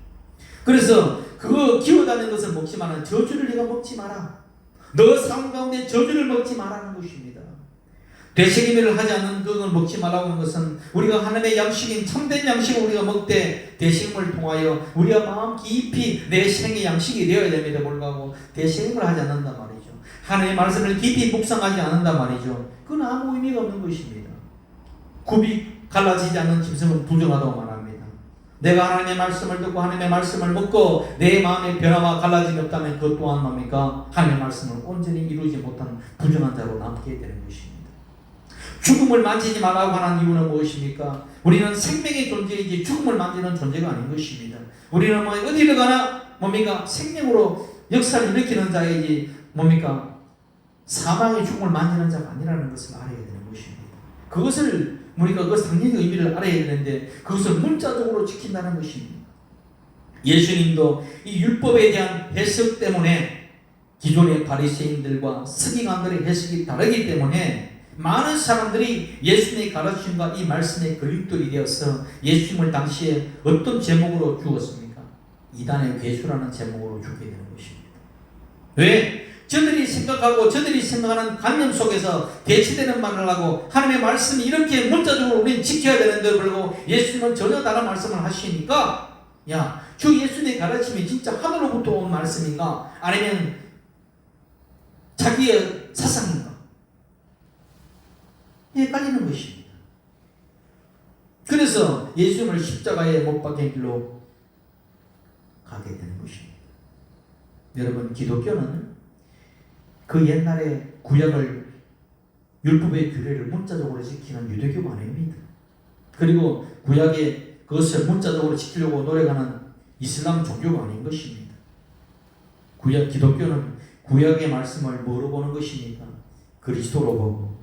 그래서 그거 기어다니는 것을 먹지 마라. 저주를 네가 먹지 마라. 너 삶 가운데 저주를 먹지 말라는 것입니다. 되새김을 하지 않는 그걸 먹지 말라고 하는 것은 우리가 하나님의 양식인 참된 양식을 우리가 먹되 되새김을 통하여 우리가 마음 깊이 내 생의 양식이 되어야 됩니다. 불구하고 되새김을 하지 않는단 말이죠. 하나님의 말씀을 깊이 묵상하지 않는단 말이죠. 그건 아무 의미가 없는 것입니다. 굽이 갈라지지 않는 짐승은 부정하다고 말합니다. 내가 하나님의 말씀을 듣고 하나님의 말씀을 먹고 내 마음의 변화와 갈라짐이 없다면 그것 또한 뭡니까? 하나님의 말씀을 온전히 이루지 못한 부정한 자로 남게 되는 것입니다. 죽음을 만지지 말라고 하는 이유는 무엇입니까? 우리는 생명의 존재이지 죽음을 만지는 존재가 아닌 것입니다. 우리는 뭐 어디를 가나 뭡니까? 생명으로 역사를 일으키는 자이지 뭡니까? 사망의 죽음을 만지는 자가 아니라는 것을 알아야 되는 것입니다. 그것을 우리가 그 상징적 의미를 알아야 되는데 그것을 문자적으로 지킨다는 것입니다. 예수님도 이 율법에 대한 해석 때문에 기존의 바리새인들과 서기관들의 해석이 다르기 때문에 많은 사람들이 예수님의 가르침과 이 말씀에 걸림돌이 되어서 예수님을 당시에 어떤 제목으로 죽었습니까? 이단의 괴수라는 제목으로 죽게 되는 것입니다. 왜? 저들이 생각하는 관념 속에서 대치되는 말을 하고 하나님의 말씀이 이렇게 문자적으로 우리는 지켜야 되는데 불구하고 예수님은 전혀 다른 말씀을 하시니까 야, 주 예수님의 가르침이 진짜 하늘로부터 온 말씀인가? 아니면 자기의 사상인가? 헷갈리는 것입니다. 그래서 예수님을 십자가에 못 박힌 길로 가게 되는 것입니다. 여러분, 기독교는 그 옛날에 구약을 율법의 규례를 문자적으로 지키는 유대교가 아닙니다. 그리고 구약의 그것을 문자적으로 지키려고 노력하는 이슬람 종교가 아닌 것입니다. 기독교는 구약의 말씀을 뭐로 보는 것입니까? 그리스도로 보고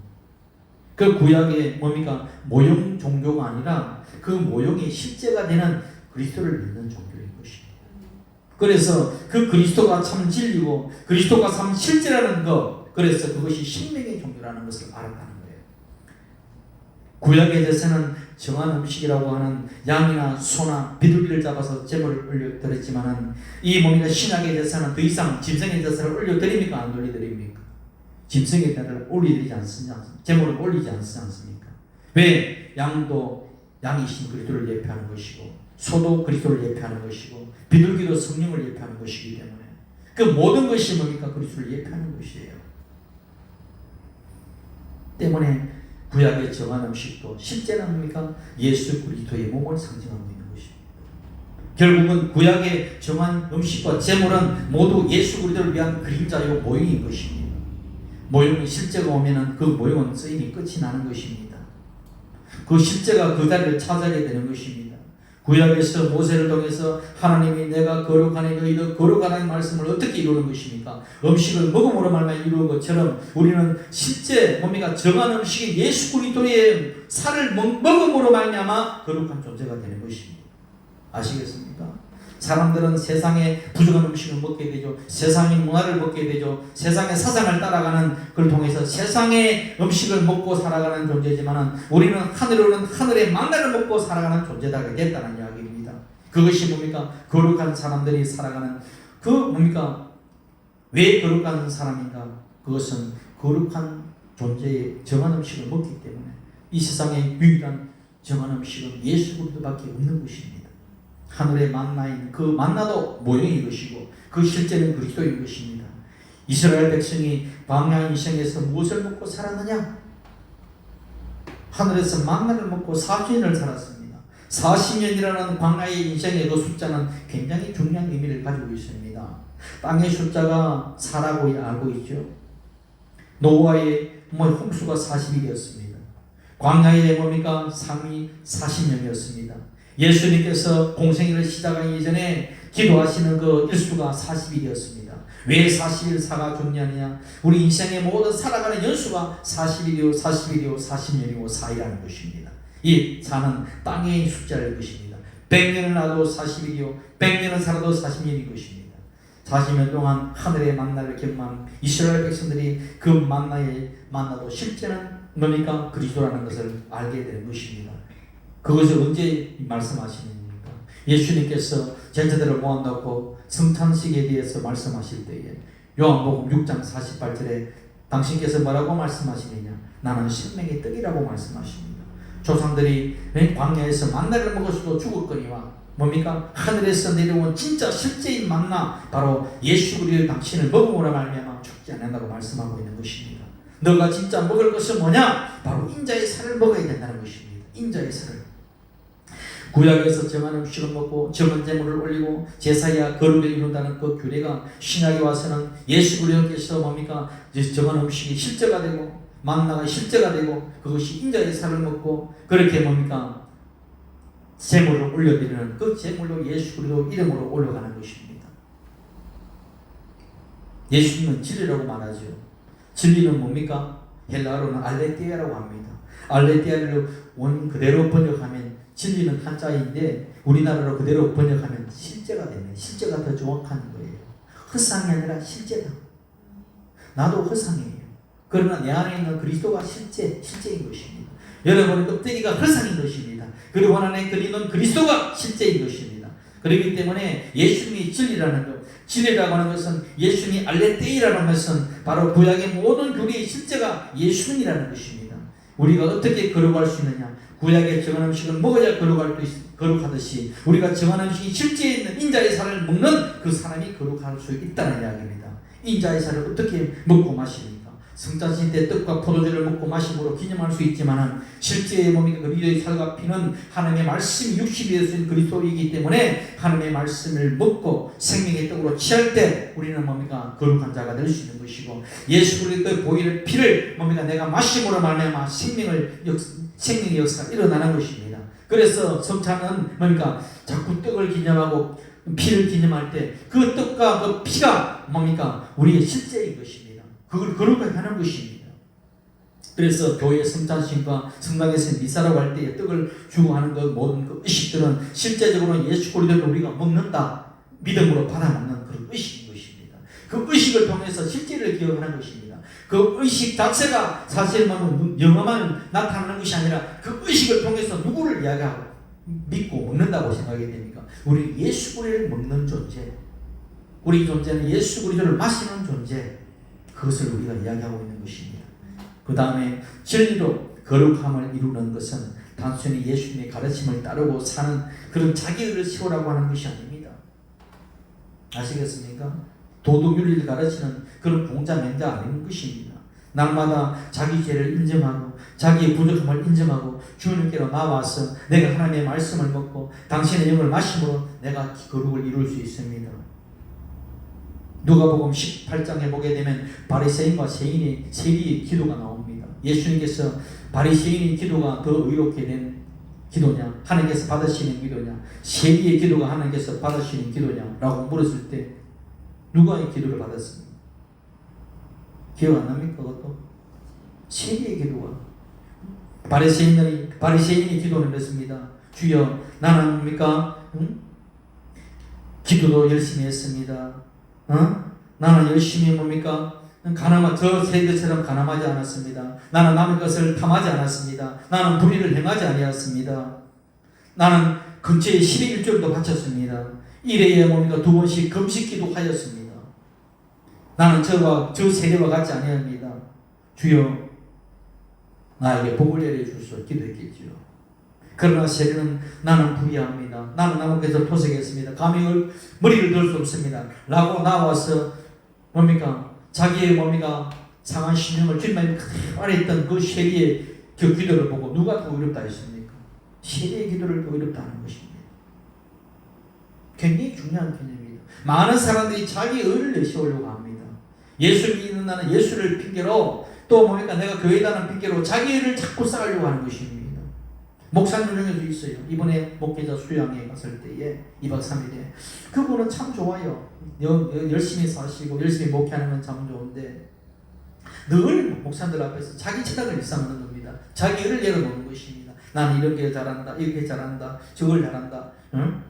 그 구약의 뭡니까? 모형 종교가 아니라 그 모형이 실제가 되는 그리스도를 믿는 종교인 것입니다. 그래서 그 그리스도가 참 진리고 그리스도가 참 실제라는 것, 그래서 그것이 생명의 종교라는 것을 알았다는 거예요. 구약의 제사는 정한 음식이라고 하는 양이나 소나 비둘기를 잡아서 제물을 올려드렸지만은 이 뭡니까? 신약의 제사는 더 이상 짐승의 제사를 올려드립니까? 안 올려드립니까? 짐승의 제사를 올리지 않습니까? 제물을 올리지 않습니까? 왜? 양도 양이신 그리스도를 예표하는 것이고 소도 그리스도를 예표하는 것이고 비둘기도 성령을 예표하는 것이기 때문에 그 모든 것이 뭡니까? 그리스도를 예표하는 것이에요. 때문에 구약의 정한 음식도 실제는 뭡니까? 예수 그리스도의 몸을 상징하고 있는 것입니다. 결국은 구약의 정한 음식과 제물은 모두 예수 그리스도를 위한 그림자요 모형인 것입니다. 모형은 실제가 오면은 그 모형은 쓰임이 끝이 나는 것입니다. 그 실제가 그 자리를 차지하게 되는 것입니다. 구약에서 모세를 통해서 하나님이 내가 거룩하니 너희도 거룩하라는 말씀을 어떻게 이루는 것입니까? 음식을 먹음으로 말미암아 이루는 것처럼 우리는 실제 뭡니까? 정한 음식인 예수 그리스도의 살을 먹음으로 말미암아 거룩한 존재가 되는 것입니다. 아시겠습니까? 사람들은 세상의 부족한 음식을 먹게 되죠. 세상의 문화를 먹게 되죠. 세상의 사상을 따라가는 걸 통해서 세상의 음식을 먹고 살아가는 존재지만 우리는 하늘에 오는 하늘의 만나를 먹고 살아가는 존재가 됐다는 이야기입니다. 그것이 뭡니까? 거룩한 사람들이 살아가는 그 뭡니까? 왜 거룩한 사람인가? 그것은 거룩한 존재의 정한 음식을 먹기 때문에 이 세상의 유일한 정한 음식은 예수 그리스도밖에 없는 것입니다. 하늘의 만나인 그 만나도 모형인 것이고 그 실제는 그리스도인 것입니다. 이스라엘 백성이 광야 인생에서 무엇을 먹고 살았느냐? 하늘에서 만나를 먹고 40년을 살았습니다. 40년이라는 광야의 인생의 그 숫자는 굉장히 중요한 의미를 가지고 있습니다. 땅의 숫자가 4라고 알고 있죠. 노아의 홍수가 40일이었습니다. 광야의 뭡니까? 삶이 40년이었습니다. 예수님께서 공생애를 시작하기 이전에 기도하시는 그 일수가 40일이었습니다. 왜 40일4가 중요하냐? 우리 인생의 모든 살아가는 연수가 40일이요, 40일이요, 40년이고 4이라는 것입니다. 이 4는 땅의 숫자일 것입니다. 100년을 나도 40일이요, 100년을 살아도 40년인 것입니다. 40년 동안 하늘의 만나를 경험한 이스라엘 백성들이 그 만나도 실제는 뭡니까? 그리스도라는 것을 알게 되는 것입니다. 그것을 언제 말씀하시는입니까? 예수님께서 제자들을 모아놓고 성찬식에 대해서 말씀하실 때에 요한복음 6장 48절에 당신께서 뭐라고 말씀하시느냐? 나는 생명의 떡이라고 말씀하십니다. 조상들이 광야에서 만나를 먹었어도 죽었거니와 뭡니까? 하늘에서 내려온 진짜 실제인 만나 바로 예수 그리스도의 당신을 먹음으로 말미암아 죽지 않는다고 말씀하고 있는 것입니다. 너가 진짜 먹을 것은 뭐냐? 바로 인자의 살을 먹어야 된다는 것입니다. 인자의 살을. 구약에서 정한 음식을 먹고 정한 제물을 올리고 제사야 거룩을 이룬다는 그 규례가 신약에 와서는 예수 그리스도께서 뭡니까? 정한 음식이 실제가 되고 만나가 실제가 되고 그것이 인자의 살을 먹고 그렇게 뭡니까? 제물을 올려드리는 그 제물로 예수 그리스도 이름으로 올려가는 것입니다. 예수님은 진리라고 말하죠. 진리는 뭡니까? 헬라어로는 알레티아라고 합니다. 알레티아를 원 그대로 번역하면 진리는 한자인데 우리나라로 그대로 번역하면 실제가 되네. 실제가 더 정확한 거예요. 허상이 아니라 실제다. 나도 허상이에요. 그러나 내 안에 있는 그리스도가 실제인 것입니다. 여러분의 껍데기가 허상인 것입니다. 그리고 하나님의 그리는 그리스도가 실제인 것입니다. 그렇기 때문에 예수님이 진리라는 것, 진리라고 하는 것은 예수님이 알레테이라는 것은 바로 구약의 모든 교리의 실제가 예수님이라는 것입니다. 우리가 어떻게 거룩할 수 있느냐? 구약의 정한 음식을 먹어야 거룩하듯이 우리가 정한 음식이 실제에 있는 인자의 살을 먹는 그 사람이 거룩할 수 있다는 이야기입니다. 인자의 살을 어떻게 먹고 마십니까? 성찬식 때 떡과 포도주를 먹고 마심으로 기념할 수 있지만 실제의 뭡니까? 그리스도의 살과 피는 하나님의 말씀이 육신이 되어진 그리스도이기 때문에 하나님의 말씀을 먹고 생명의 떡으로 취할 때 우리는 뭡니까? 거룩한 자가 될 수 있는 것이고 예수 그리스도의 보혈의 피를 뭡니까? 내가 마심으로 말미암아 생명의 역사가 일어나는 것입니다. 그래서 성찬은 뭡니까? 자꾸 떡을 기념하고 피를 기념할 때 그 떡과 그 피가 뭡니까? 우리의 실제인 것입니다. 그걸 거룩하게 하는 것입니다. 그래서 교회 성찬식과 성당에서 미사라고 할 때 떡을 주고 하는 그 모든 그 의식들은 실제적으로 예수 그리스도를 우리가 먹는다 믿음으로 받아먹는 그런 의식인 것입니다. 그 의식을 통해서 실제를 기억하는 것입니다. 그 의식 자체가 사실 영어만 나타나는 것이 아니라 그 의식을 통해서 누구를 이야기하고 믿고 먹는다고 생각이 됩니까? 우리 예수 그리스도를 먹는 존재, 우리 존재는 예수 그리스도를 마시는 존재, 그것을 우리가 이야기하고 있는 것입니다. 그 다음에 진리로 거룩함을 이루는 것은 단순히 예수님의 가르침을 따르고 사는 그런 자기의를 세우라고 하는 것이 아닙니다. 아시겠습니까? 도덕윤리를 가르치는 그런 공자맹자 아닌 것입니다. 날마다 자기 죄를 인정하고 자기의 부족함을 인정하고 주님께로 나와서 내가 하나님의 말씀을 먹고 당신의 영을 마심으로 내가 거룩을 이룰 수 있습니다. 누가복음 18장에 보게 되면 바리새인과 세리의 기도가 나옵니다. 예수님께서 바리새인의 기도가 더 의롭게 된 기도냐, 하나님께서 받으시는 기도냐, 세리의 기도가 하나님께서 받으시는 기도냐라고 물었을 때 누가 이 기도를 받았습니까? 기억 안 납니까? 그것도 세리의 기도가. 바리새인의 기도는 이렇습니다. 주여, 나는 뭡니까? 기도도 열심히 했습니다. 나는 열심히 뭡니까? 저 세대처럼 가늠하지 않았습니다. 나는 남의 것을 탐하지 않았습니다. 나는 불의를 행하지 아니었습니다. 나는 근처에 11조도 바쳤습니다. 일회에 뭡니까? 2번씩 금식기도 하였습니다. 나는 저 세대와 같지 아니합니다. 주여, 나에게 복을 내려주소서 기도했겠지요. 그러나 세리는 나는 불의합니다. 나는 나무께서 토색했습니다. 감히 머리를 들 수 없습니다. 라고 나와서 뭡니까? 자기의 뭡니까? 상한 신념을 주님이 말했던 그 세리의 그 기도를 보고 누가 더 어렵다 했습니까? 세리의 기도를 더 어렵다는 것입니다. 굉장히 중요한 개념입니다. 많은 사람들이 자기 의를 내세우려고 합니다. 예수 믿는 나는 예수를 핑계로 또 뭡니까? 내가 교회다는 핑계로 자기 의를 자꾸 쌓으려고 하는 것입니다. 목사님 중에도 있어요. 이번에 목회자 수양에 갔을 때에 2박 3일에 그분은 참 좋아요. 열심히 사시고 열심히 목회하는 건 참 좋은데 늘 목사님들 앞에서 자기 체력을 일삼는 겁니다. 자기 의를 내려놓는 것입니다. 나는 이렇게 잘한다, 이렇게 잘한다, 저걸 잘한다. 응?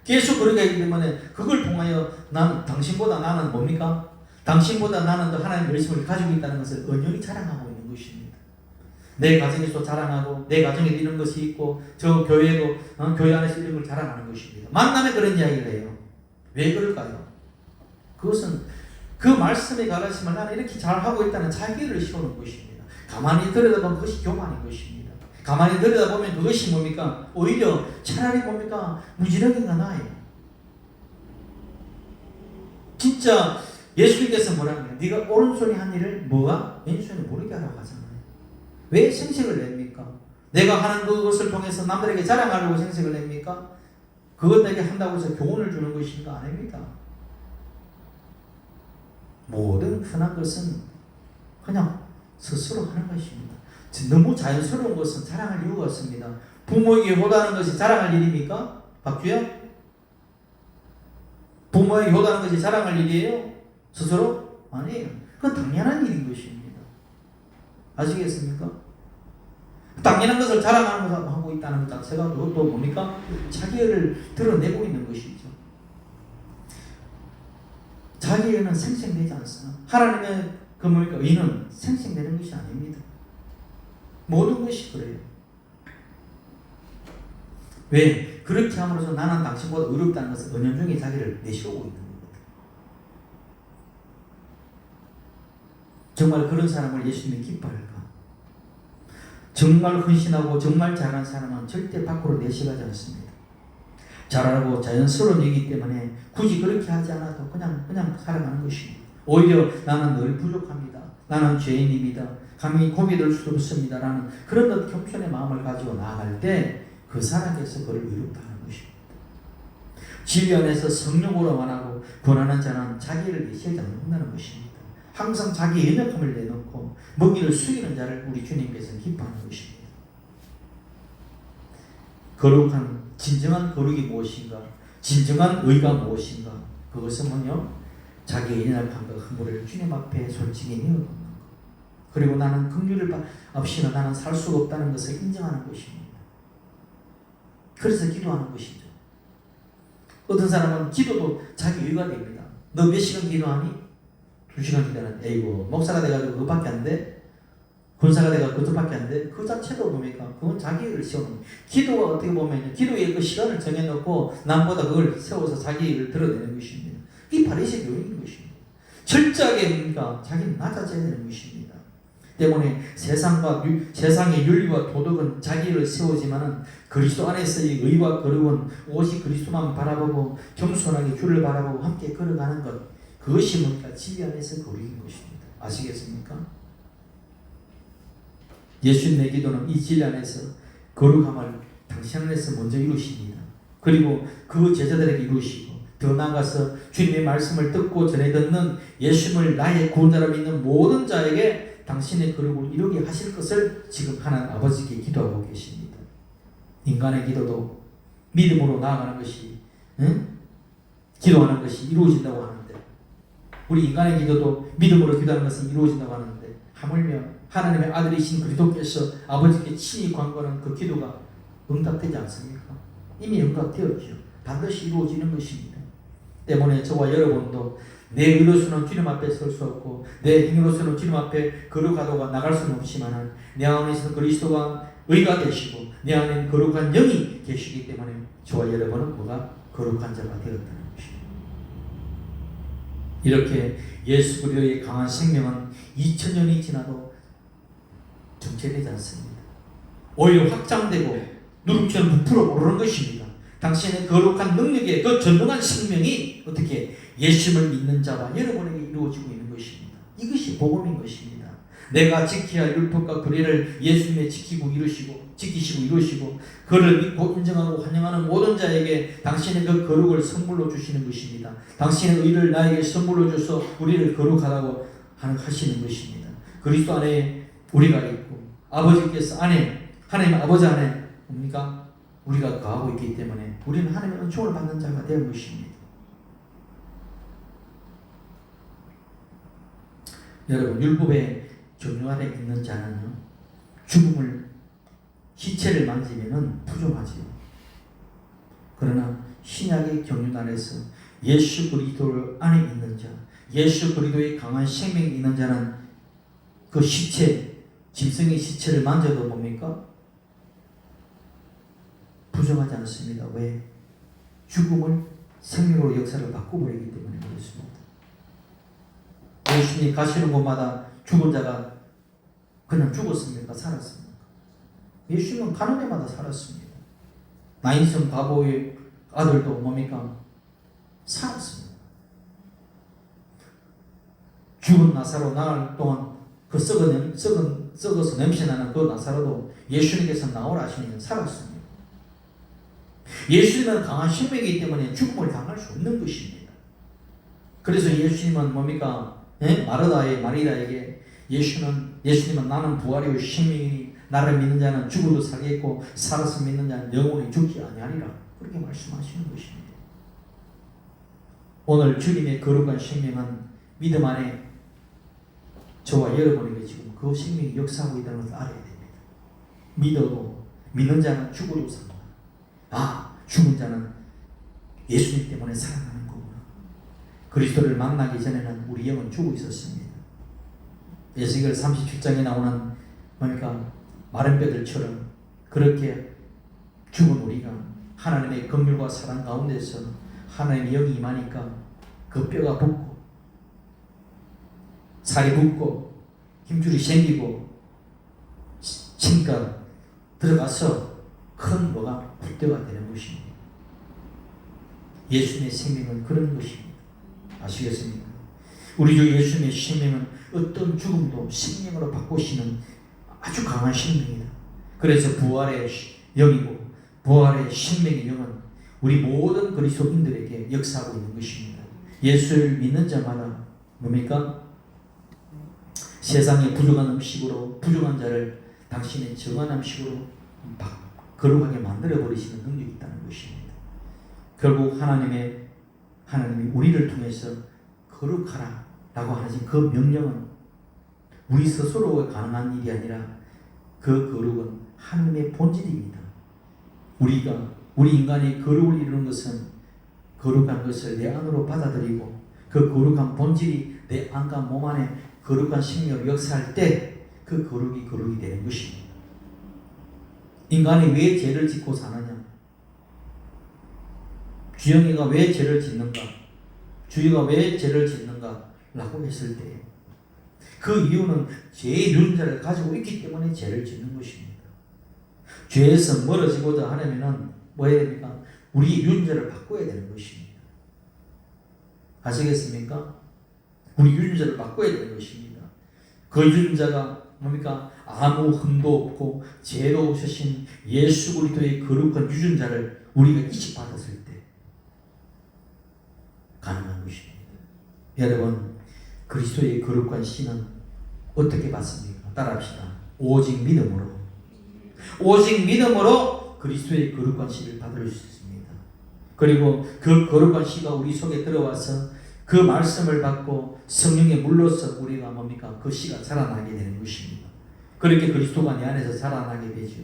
계속 그렇게 하기 때문에 그걸 통하여 당신보다 나는 뭡니까? 당신보다 나는 더 하나님의 열심을 가지고 있다는 것을 언연히 자랑하고 있는 것입니다. 내 가정에서 자랑하고 내 가정에 이런 것이 있고 저 교회도 교회 안에서 이런 걸 자랑하는 것입니다. 만남에 그런 이야기를 해요. 왜 그럴까요? 그것은 그 말씀의 가르침을 나는 이렇게 잘하고 있다는 자기를 세우는 것입니다. 가만히 들여다보면 그것이 교만인 것입니다. 가만히 들여다보면 그것이 뭡니까? 오히려 차라리 뭡니까? 무지렁이가 나아요. 진짜 예수님께서 뭐라 합니까? 네가 오른손이 한 일을 뭐가 왼손이 모르게 하라고 하잖아요. 왜 생색을 냅니까? 내가 하는 그것을 통해서 남들에게 자랑하려고 생색을 냅니까? 그것에게 한다고 해서 교훈을 주는 것인 거 아닙니다. 모든 흔한 것은 그냥 스스로 하는 것입니다. 너무 자연스러운 것은 자랑할 이유가 없습니다. 부모에게 효도하는 것이 자랑할 일입니까? 박주영? 부모에게 효도하는 것이 자랑할 일이에요? 스스로? 아니에요. 그건 당연한 일인 것입니다. 아시겠습니까? 당연한 것을 자랑하고 있다는 것 자체가 그것도 뭡니까? 자기를 드러내고 있는 것이죠. 자기는 생생되지 않습니다. 하나님의 그 뭡니까? 의는 생생되는 것이 아닙니다. 모든 것이 그래요. 왜? 그렇게 함으로써 나는 당신보다 의롭다는 것을 은연중에 자기를 내세우고 있는 겁니다. 정말 그런 사람을 예수님이 기뻐할까? 정말 헌신하고 정말 잘하는 사람은 절대 밖으로 내세가지 않습니다. 잘하고 자연스러운 일이기 때문에 굳이 그렇게 하지 않아도 그냥 살아가는 것입니다. 오히려 나는 늘 부족합니다. 나는 죄인입니다. 감히 고개들 수도 없습니다. 라는 그런 겸손의 마음을 가지고 나아갈 때 그 사람께서 그를 의롭다 하는 것입니다. 진리 안에서 성령으로만 하고 권하는 자는 자기를 내세우지 않는다는 것입니다. 항상 자기의 연약함을 내놓고 먹이를 숙이는 자를 우리 주님께서 기뻐하는 것입니다. 거룩한 진정한 거룩이 무엇인가? 진정한 의가 무엇인가? 그것은 뭐냐? 자기의 연약함과 허물을 주님 앞에 솔직히 내어놓는 것. 그리고 나는 긍휼을 없이는 나는 살 수가 없다는 것을 인정하는 것입니다. 그래서 기도하는 것이죠. 어떤 사람은 기도도 자기 의가 됩니다. 너 몇 시간 기도하니? 2시간 기도하는데 에이고 목사가 돼가지고 그것밖에 안 돼? 군사가 돼가지고 그것밖에 안 돼? 그 자체도 뭡니까? 그건 자기 의를 세우는 거예요. 기도가 어떻게 보면 기도의 그 시간을 정해놓고 남보다 그걸 세워서 자기 의를 드러내는 것입니다. 이 바리새 교인인 것입니다. 철저하게 뭡니까? 자기는 낮아져야 되는 것입니다. 때문에 세상의 윤리와 도덕은 자기를 세우지만은 그리스도 안에서의 의와 거룩은 오직 그리스도만 바라보고 겸손하게 주를 바라보고 함께 걸어가는 것, 그것이 뭡니까? 진리 안에서 거룩인 것입니다. 아시겠습니까? 예수님의 기도는 이 진리 안에서 거룩함을 당신 안에서 먼저 이루십니다. 그리고 그 제자들에게 이루시고 더 나아가서 주님의 말씀을 듣고 전해 듣는 예수님을 나의 구원자로 믿는 모든 자에게 당신의 거룩을 이루게 하실 것을 지금 하나님 아버지께 기도하고 계십니다. 인간의 기도도 믿음으로 나아가는 것이 기도하는 것이 이루어진다고 하는데, 우리 인간의 기도도 믿음으로 기도하는 것은 이루어진다고 하는데, 하물며 하나님의 아들이신 그리스도께서 아버지께 친히 관건한 그 기도가 응답되지 않습니까? 이미 응답되었죠. 반드시 이루어지는 것입니다. 때문에 저와 여러분도 내 의로서는 주님 앞에 설 수 없고 내 행위로서는 주님 앞에 거룩하도가 나갈 수는 없지만 내 안에서 그리스도가 의가 되시고 내 안에 거룩한 영이 계시기 때문에 저와 여러분은 뭐가 거룩한 자가 되었다는 것입니다. 이렇게 예수 그리스도의 강한 생명은 2000년이 지나도 정체되지 않습니다. 오히려 확장되고 누룩처럼 부풀어 오르는 것입니다. 당신의 거룩한 능력의 그 전능한 생명이 어떻게 예수님을 믿는 자와 여러분에게 이루어지고 있는 것입니다. 이것이 복음인 것입니다. 내가 지켜야 할 율법과 규례를 예수님이 지키시고 이루시고 그를 믿고 인정하고 환영하는 모든 자에게 당신의 그 거룩을 선물로 주시는 것입니다. 당신의 의를 나에게 선물로 줘서 우리를 거룩하다고 하시는 것입니다. 그리스도 안에 우리가 있고 아버지께서 안에 하나님 아버지 안에 뭡니까? 우리가 거하고 있기 때문에 우리는 하나님의 은총을 받는 자가 되는 것입니다. 여러분, 율법의 종류 안에 있는 자는요, 죽음을 시체를 만지면은 부정하지요. 그러나 신약의 경륜 안에서 예수 그리스도 안에 있는 자, 예수 그리스도의 강한 생명이 있는 자는 그 시체, 짐승의 시체를 만져도 뭡니까? 부정하지 않습니다. 왜? 죽음을 생명으로 역사를 바꿔버리기 때문에 그렇습니다. 예수님이 가시는 곳마다 죽은 자가 그냥 죽었습니까? 살았습니까? 예수님은 가는 데마다 살았습니다. 나인성 바보의 아들도 뭡니까? 살았습니다. 죽은 나사로 나흘 동안 그 썩어서 냄새나는 그 나사로도 예수님께서 나오라 하시면 살았습니다. 예수님은 강한 생명이기 때문에 죽음을 당할 수 없는 것입니다. 그래서 예수님은 뭡니까? 마리다에게 예수님은 나는 부활이요 생명이니 나를 믿는 자는 죽어도 살겠고 살아서 믿는 자는 영원히 죽지 아니하리라, 그렇게 말씀하시는 것입니다. 오늘 주님의 거룩한 생명은 믿음 안에 저와 여러분에게 지금 그 생명이 역사하고 있다는 것을 알아야 됩니다. 믿어도 믿는 자는 죽어도 산다. 죽은 자는 예수님 때문에 살아나는 거구나. 그리스도를 만나기 전에는 우리 영은 죽어 있었습니다. 에스겔 37장에 나오는 뭡니까? 마른 뼈들처럼 그렇게 죽은 우리가 하나님의 긍휼과 사랑 가운데서 하나님의 영이 임하니까 그 뼈가 붓고 살이 붓고 힘줄이 생기고 침가 들어가서 큰 뭐가 불때가 되는 것입니다. 예수님의 생명은 그런 것입니다. 아시겠습니까? 우리 주 예수님의 생명은 어떤 죽음도 생명으로 바꾸시는 아주 강한 생명이다. 그래서 부활의 영이고 부활의 생명의 영은 우리 모든 그리스도인들에게 역사하고 있는 것입니다. 예수를 믿는 자마다 뭡니까? 세상의 부정한 음식으로 부정한 자를 당신의 정한 음식으로 거룩하게 만들어버리시는 능력이 있다는 것입니다. 결국 하나님이 우리를 통해서 거룩하라 라고 하신 그 명령은 우리 스스로가 가능한 일이 아니라 그 거룩은 하나님의 본질입니다. 우리 인간이 거룩을 이루는 것은 거룩한 것을 내 안으로 받아들이고 그 거룩한 본질이 내 안과 몸 안에 거룩한 생명을 역사할 때 그 거룩이 되는 것입니다. 인간이 왜 죄를 짓고 사느냐? 주영이가 왜 죄를 짓는가? 주희가 왜 죄를 짓는가? 라고 했을 때 그 이유는 죄의 유전자를 가지고 있기 때문에 죄를 짓는 것입니다. 죄에서 멀어지고자 하려면 뭐 해야 됩니까? 우리의 유전자를 바꿔야 되는 것입니다. 아시겠습니까? 우리 유전자를 바꿔야 되는 것입니다. 그 유전자가 뭡니까? 아무 흠도 없고 죄도 없으신 예수 그리스도의 거룩한 유전자를 우리가 이식받았을 때 가능한 것입니다. 여러분, 그리스도의 거룩한 씨는 어떻게 받습니까? 따라합시다. 오직 믿음으로. 오직 믿음으로 그리스도의 거룩한 씨를 받을 수 있습니다. 그리고 그 거룩한 씨가 우리 속에 들어와서 그 말씀을 받고 성령에 물러서 우리가 뭡니까? 그 씨가 자라나게 되는 것입니다. 그렇게 그리스도가 내 안에서 자라나게 되죠.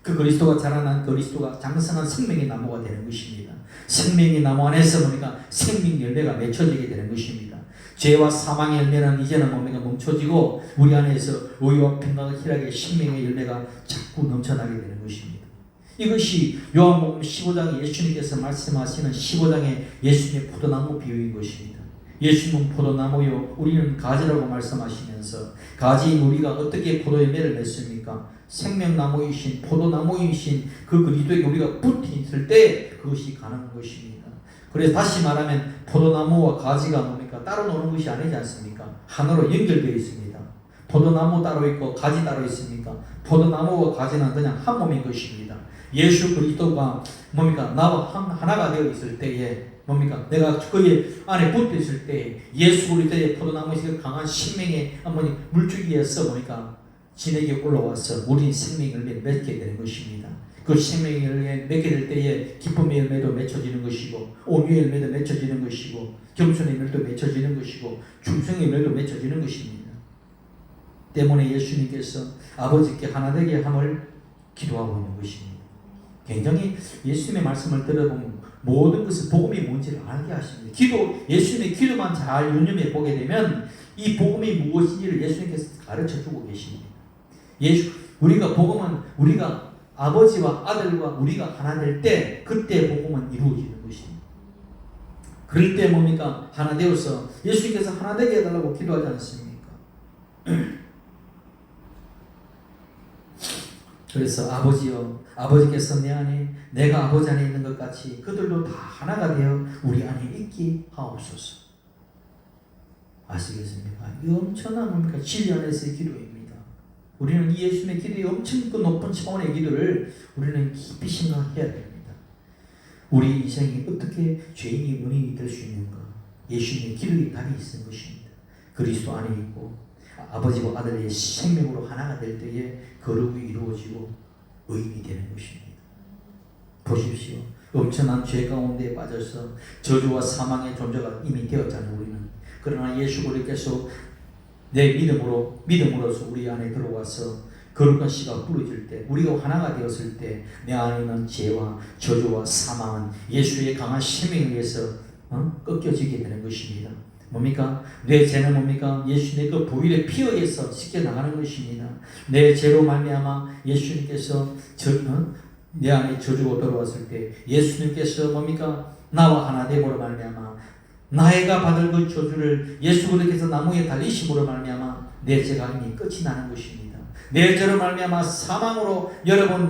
그 그리스도가 자라난 그리스도가 장성한 생명의 나무가 되는 것입니다. 생명의 나무 안에서 뭡니까? 생명 열매가 맺혀지게 되는 것입니다. 죄와 사망의 열매는 이제는 뭡니까? 멈춰지고 우리 안에서 의와 평강과 희락의 생명의 열매가 자꾸 넘쳐나게 되는 것입니다. 이것이 요한복음 15장에 예수님께서 말씀하시는 15장의 예수님의 포도나무 비유인 것입니다. 예수님은 포도나무요 우리는 가지라고 말씀하시면서 가지인 우리가 어떻게 포도열매를 맺습니까? 생명나무이신 포도나무이신 그 그리스도에게 우리가 붙어 있을 때 그것이 가능한 것입니다. 그래서 다시 말하면 포도나무와 가지가 뭡니까? 따로 노는 것이 아니지 않습니까? 하나로 연결되어 있습니다. 포도나무 따로 있고 가지 따로 있습니까? 포도나무와 가지는 그냥 한 몸인 것입니다. 예수 그리스도가 뭡니까? 나와 하나가 되어 있을 때에 뭡니까? 내가 그의 안에 붙어 있을 때 예수 그리스도의 포도나무의 강한 생명의 물줄기에서 뭡니까? 진에게 올라와서 우리 생명을 맺게 되는 것입니다. 그 생명을 맺게 될 때에 기쁨의 열매도 맺혀지는 것이고 온유의 열매도 맺혀지는 것이고 겸손의 열매도 맺혀지는 것이고 충성의 열매도 맺혀지는 것입니다. 때문에 예수님께서 아버지께 하나 되게 함을 기도하고 있는 것입니다. 굉장히 예수님의 말씀을 들어보면 모든 것을 복음이 뭔지를 알게 하십니다. 예수님의 기도만 잘 유념해 보게 되면 이 복음이 무엇인지를 예수님께서 가르쳐주고 계십니다. 우리가 복음은 우리가 아버지와 아들과 우리가 하나 될 때 그때 복음은 이루어지는 것입니다. 그럴 때 뭡니까? 하나 되어서 예수님께서 하나 되게 해달라고 기도하지 않습니까? 그래서 아버지여, 아버지께서 내 안에 내가 아버지 안에 있는 것 같이 그들도 다 하나가 되어 우리 안에 있게 하옵소서. 아시겠습니까? 이 엄청난 뭡니까? 진리 안에서의 기도입니다. 우리는 이 예수님의 기도의 엄청 그 높은 차원의 기도를 우리는 깊이 생각해야 됩니다. 우리 인생이 어떻게 죄인이 은인이 될 수 있는가? 예수님의 기도의 답이 있는 것입니다. 그리스도 안에 있고 아버지와 아들의 생명으로 하나가 될 때에 거룩이 이루어지고 의인이 되는 것입니다. 보십시오. 엄청난 죄 가운데 빠져서 저주와 사망의 존재가 이미 되었잖아요. 우리는. 그러나 예수 그리스도께서 내 믿음으로서 우리 안에 들어와서 거룩한 씨가 뿌려질 때 우리가 하나가 되었을 때 내 안에 있는 죄와 저주와 사망은 예수의 강한 생명에 의해서 꺾여지게 되는 것입니다. 뭡니까? 내 죄는 뭡니까? 예수님의 그 보혈의 피에 의해서 씻겨나가는 것입니다. 내 죄로 말미암아 예수님께서 내 안에 저주가 들어왔을 때 예수님께서 뭡니까? 나와 하나 됨으로 말미암아 나이가 받을 그 저주를 예수 그리스도께서 나무에 달리심으로 말미암아 내 죄가 이미 끝이 나는 것입니다. 내 죄로 말미암아 사망으로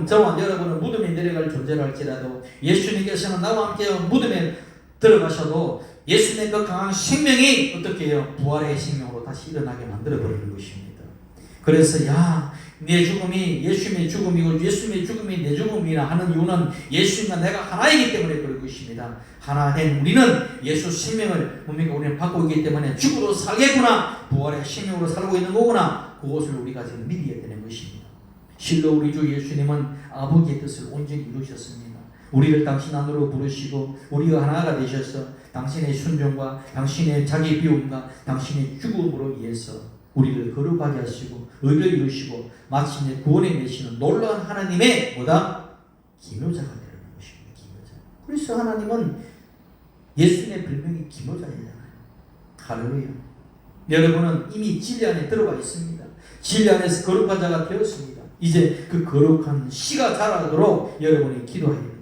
저와 여러분은 무덤에 내려갈 존재를 할지라도 예수님께서는 나와 함께 무덤에 들어가셔도 예수님의 그 강한 생명이 어떻게 해요? 부활의 생명으로 다시 일어나게 만들어 버리는 것입니다. 그래서 내 죽음이 예수님의 죽음이고 예수님의 죽음이 내 죽음이라 하는 이유는 예수님과 내가 하나이기 때문에 그럴 것입니다. 하나 된 우리는 예수 생명을 우리는 받고 있기 때문에 죽어도 살겠구나, 부활의 생명으로 살고 있는 거구나, 그것을 우리가 지금 믿어야 되는 것입니다. 실로 우리 주 예수님은 아버지의 뜻을 온전히 이루셨습니다. 우리를 당신 안으로 부르시고 우리가 하나가 되셔서 당신의 순종과 당신의 자기 비움과 당신의 죽음으로 인해서 우리를 거룩하게 하시고 의를 이루시고 마침내 구원에 내시는 놀라운 하나님의 기묘자가 되는 것입니다. 기묘자. 그래서 하나님은 예수님의 별명이 기묘자이잖아요. 할렐루야. 여러분은 이미 진리 안에 들어가 있습니다. 진리 안에서 거룩한 자가 되었습니다. 이제 그 거룩한 씨가 자라도록 여러분이 기도해야 됩니다.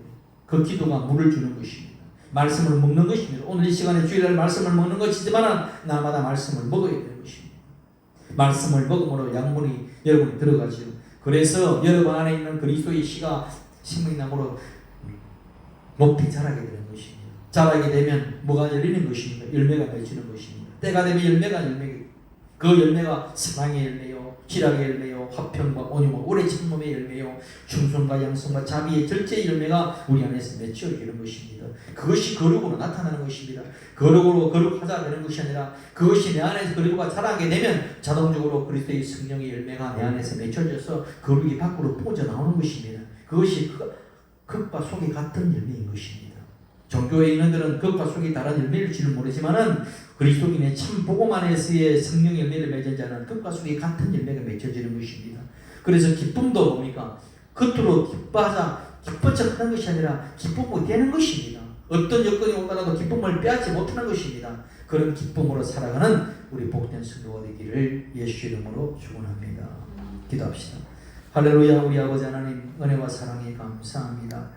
그 기도가 물을 주는 것입니다. 말씀을 먹는 것입니다. 오늘 이 시간에 주일날 말씀을 먹는 것이지만 날마다 말씀을 먹어야 되는 것입니다. 말씀을 먹음으로 양분이 여러분이 들어가죠. 그래서 여러분 안에 있는 그리스도의 씨가 생명나무로 높이 자라게 되는 것입니다. 자라게 되면 뭐가 열리는 것입니까? 열매가 맺히는 것입니다. 때가 되면 그 열매가 사랑의 열매요, 희락의 열매요, 화평과 온유와 오래 참음의 열매요, 충성과 양성과 자비의 절제의 열매가 우리 안에서 맺혀지는 것입니다. 그것이 거룩으로 나타나는 것입니다. 거룩으로 거룩하자 되는 것이 아니라 그것이 내 안에서 거룩가 자라게 되면 자동적으로 그리스도의 성령의 열매가 내 안에서 맺혀져서 거룩이 밖으로 뻗어나오는 것입니다. 그것이 겉과 속이 같은 열매인 것입니다. 종교에 있는 들은 겉과 속이 다른 열매일지는 모르지만은 그리스도인의 참 복음 안에서의 성령 열매를 맺은 자는 겉과 속이 같은 열매가 맺혀지는 것입니다. 그래서 기쁨도 뭡니까? 겉으로 기쁜 척 하는 것이 아니라 기쁨이 되는 것입니다. 어떤 여건이 오더라도 기쁨을 빼앗지 못하는 것입니다. 그런 기쁨으로 살아가는 우리 복된 성도가 되기를 예수 이름으로 축원합니다. 기도합시다. 할렐루야. 우리 아버지 하나님 은혜와 사랑에 감사합니다.